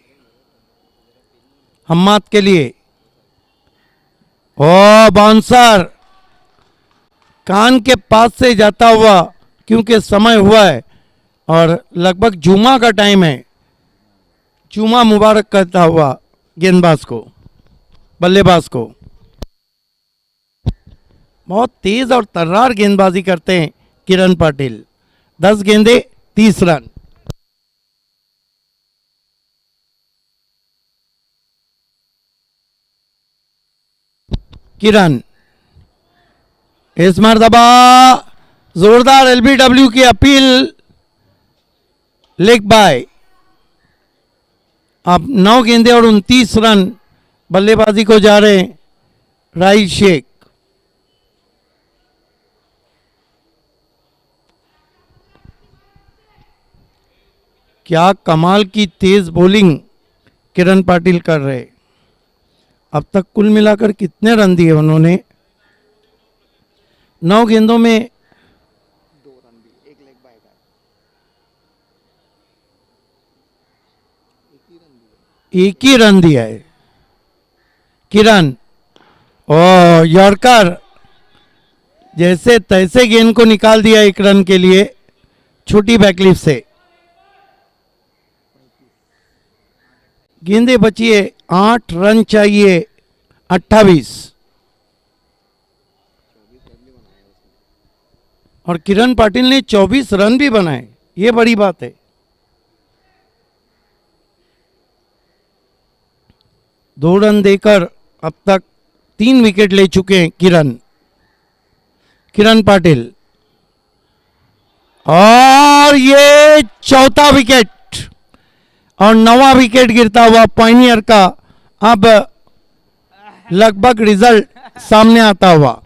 हम्माद के लिए। ओ बाउंसर कान के पास से जाता हुआ, क्योंकि समय हुआ है और लगभग जुमा का टाइम है। जुमा मुबारक करता हुआ गेंदबाज को, बल्लेबाज को। बहुत तेज और तर्रार गेंदबाजी करते हैं किरण पाटिल। 10 गेंदे 30 रन। किरण इस मरतबा जोरदार एलबीडब्ल्यू की अपील, लेग बाय। अब 9 गेंदे और 29 रन बल्लेबाजी को जा रहे हैं राइल शेख। क्या कमाल की तेज बॉलिंग किरण पाटिल कर रहे। अब तक कुल मिलाकर कितने रन दिए उन्होंने? 9 गेंदों में 2 रन भी, एक लेग बाय का, एक ही रन दिया है। किरण ओ यॉर्कर, जैसे तैसे गेंद को निकाल दिया 1 रन के लिए छोटी बैकलिफ से। गेंदे बची है 8 रन चाहिए 28। और किरण पाटिल ने 24 रन भी बनाए, ये बड़ी बात है। 2 रन देकर अब तक 3 विकेट ले चुके हैं किरण पाटिल। और ये चौथा विकेट और 9वां विकेट गिरता हुआ पायनियर का अब लगभग रिजल्ट सामने आता हुआ।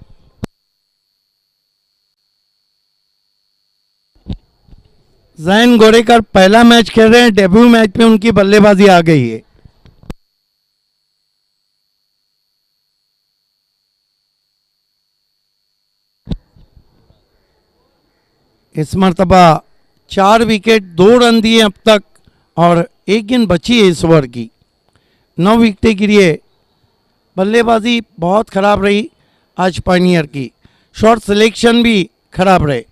जैन गोरेकर पहला मैच खेल रहे हैं, डेब्यू मैच में उनकी बल्लेबाजी आ गई है। इस मरतबा 4 विकेट 2 रन दिए अब तक और 1 गेंद बची है इस ओवर की। 9 विकेटें गिरी है। बल्लेबाजी बहुत खराब रही आज पायनियर की। शॉट सिलेक्शन भी खराब रहे।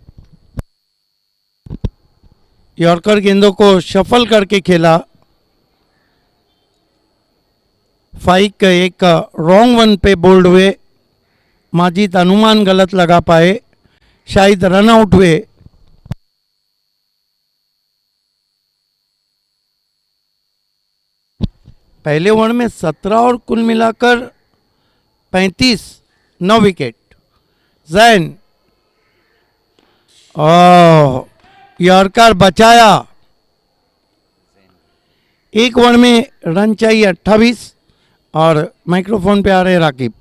यॉर्कर गेंदों को शफल करके खेला। फाइक एक रॉन्ग वन पे बोल्ड हुए। माजिद अनुमान गलत लगा पाए, शायद रन आउट हुए। पहले ओवर में 17 और कुल मिलाकर 35, 9 विकेट। जैन यॉर्कर बचाया। 1 ओवर में रन चाहिए 28 और माइक्रोफोन पे आ रहे राकिब।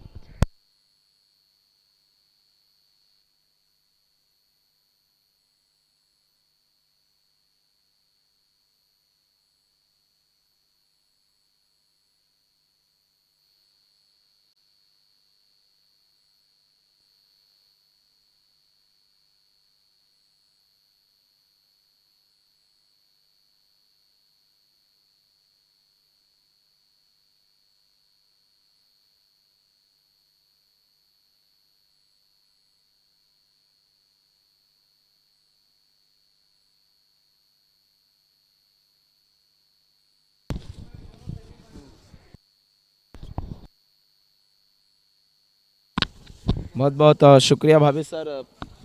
बहुत बहुत शुक्रिया भाभी सर।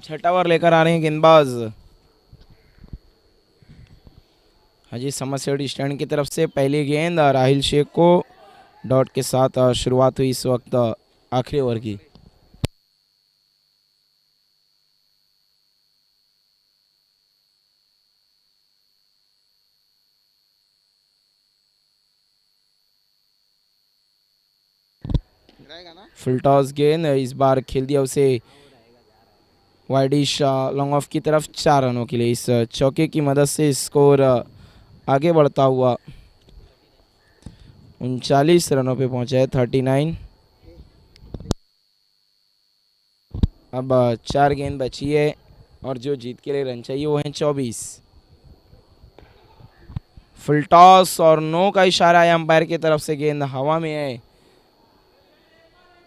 छठा ओवर लेकर आ रहे हैं गेंदबाज हाजी समरसेट स्टैंड की तरफ से। पहली गेंद राहिल शेख को डॉट के साथ शुरुआत हुई इस वक्त आखिरी ओवर की। रहेगा ना। फुल टॉस गेंद इस बार खेल दिया उसे वाइडिश लॉन्ग ऑफ की तरफ 4 रनों के लिए। इस चौके की मदद से स्कोर आगे बढ़ता हुआ 39 रनों पे पहुंचा है 39। अब 4 गेंद बची है और जो जीत के लिए रन चाहिए वो हैं 24। फुल टॉस और नो का इशारा है अंपायर की तरफ से। गेंद हवा में है,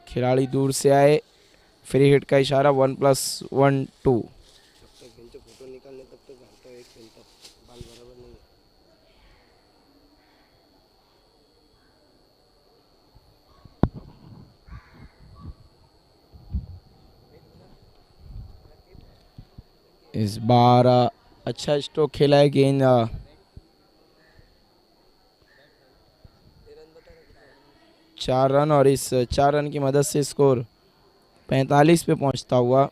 खिलाड़ी दूर से आए, फ्री हिट का इशारा 1+1 2। इस बार अच्छा स्ट्रोक खेला है। गेंद 4 रन और इस 4 रन की मदद से स्कोर 45 पे पहुंचता हुआ।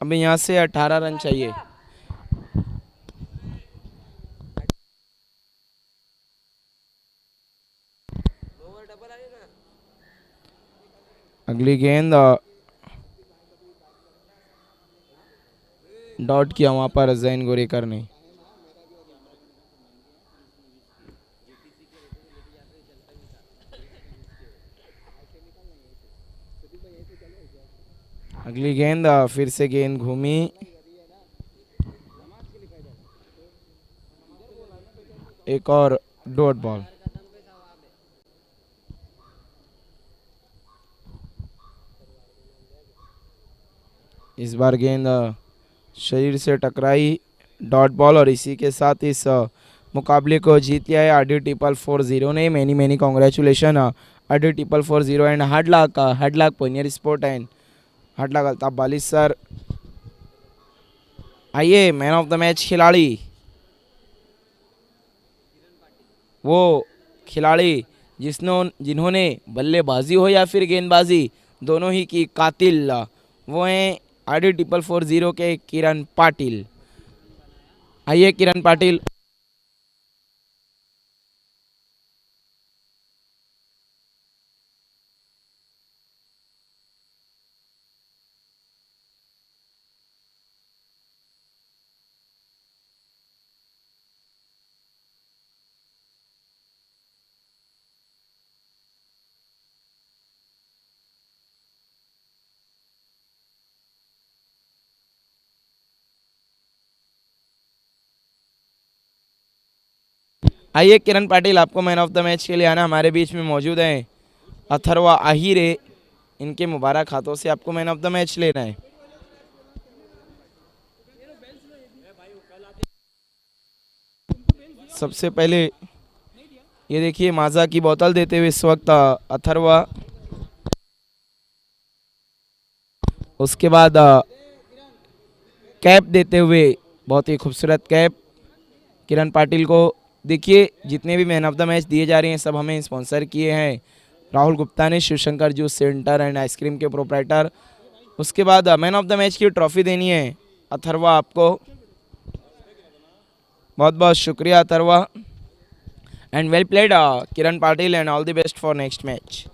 अब यहाँ से 18 रन चाहिए। अगली गेंद डॉट किया वहां पर जैन गोरेकर ने। अगली गेंद फिर से गेंद घूमी, एक और डॉट बॉल। इस बार गेंद शरीर से टकराई, डॉट बॉल, और इसी के साथ इस मुकाबले को जीत लिया है आरडी 440 ने। Many many congratulation RD 440 and hard luck pioneer sport and hard luck Altaf Balish sir. आइए मैन ऑफ द मैच खिलाड़ी, वो खिलाड़ी जिन्होंने बल्लेबाजी हो या फिर गेंदबाजी दोनों ही की कातिल, वो हैं आरडी 440 के किरण पाटिल। आइए किरण पाटिल। आइए किरण पाटिल, आपको मैन ऑफ द मैच के लिए आना। हमारे बीच में मौजूद हैं अथर्वा आहिरे, इनके मुबारक हाथों से आपको मैन ऑफ द मैच लेना है। सबसे पहले ये देखिए माजा की बोतल देते हुए इस वक्त अथर्वा, उसके बाद कैप देते हुए, बहुत ही खूबसूरत कैप किरण पाटिल को। देखिए जितने भी मैन ऑफ द मैच दिए जा रहे हैं सब हमें स्पॉन्सर किए हैं राहुल गुप्ता ने, Shivshankar juice centre and ice cream के प्रोप्राइटर। उसके बाद मैन ऑफ द मैच की ट्रॉफी देनी है अथर्वा आपको। बहुत बहुत शुक्रिया Atharva and well played Kiran Patil and all the best for next match.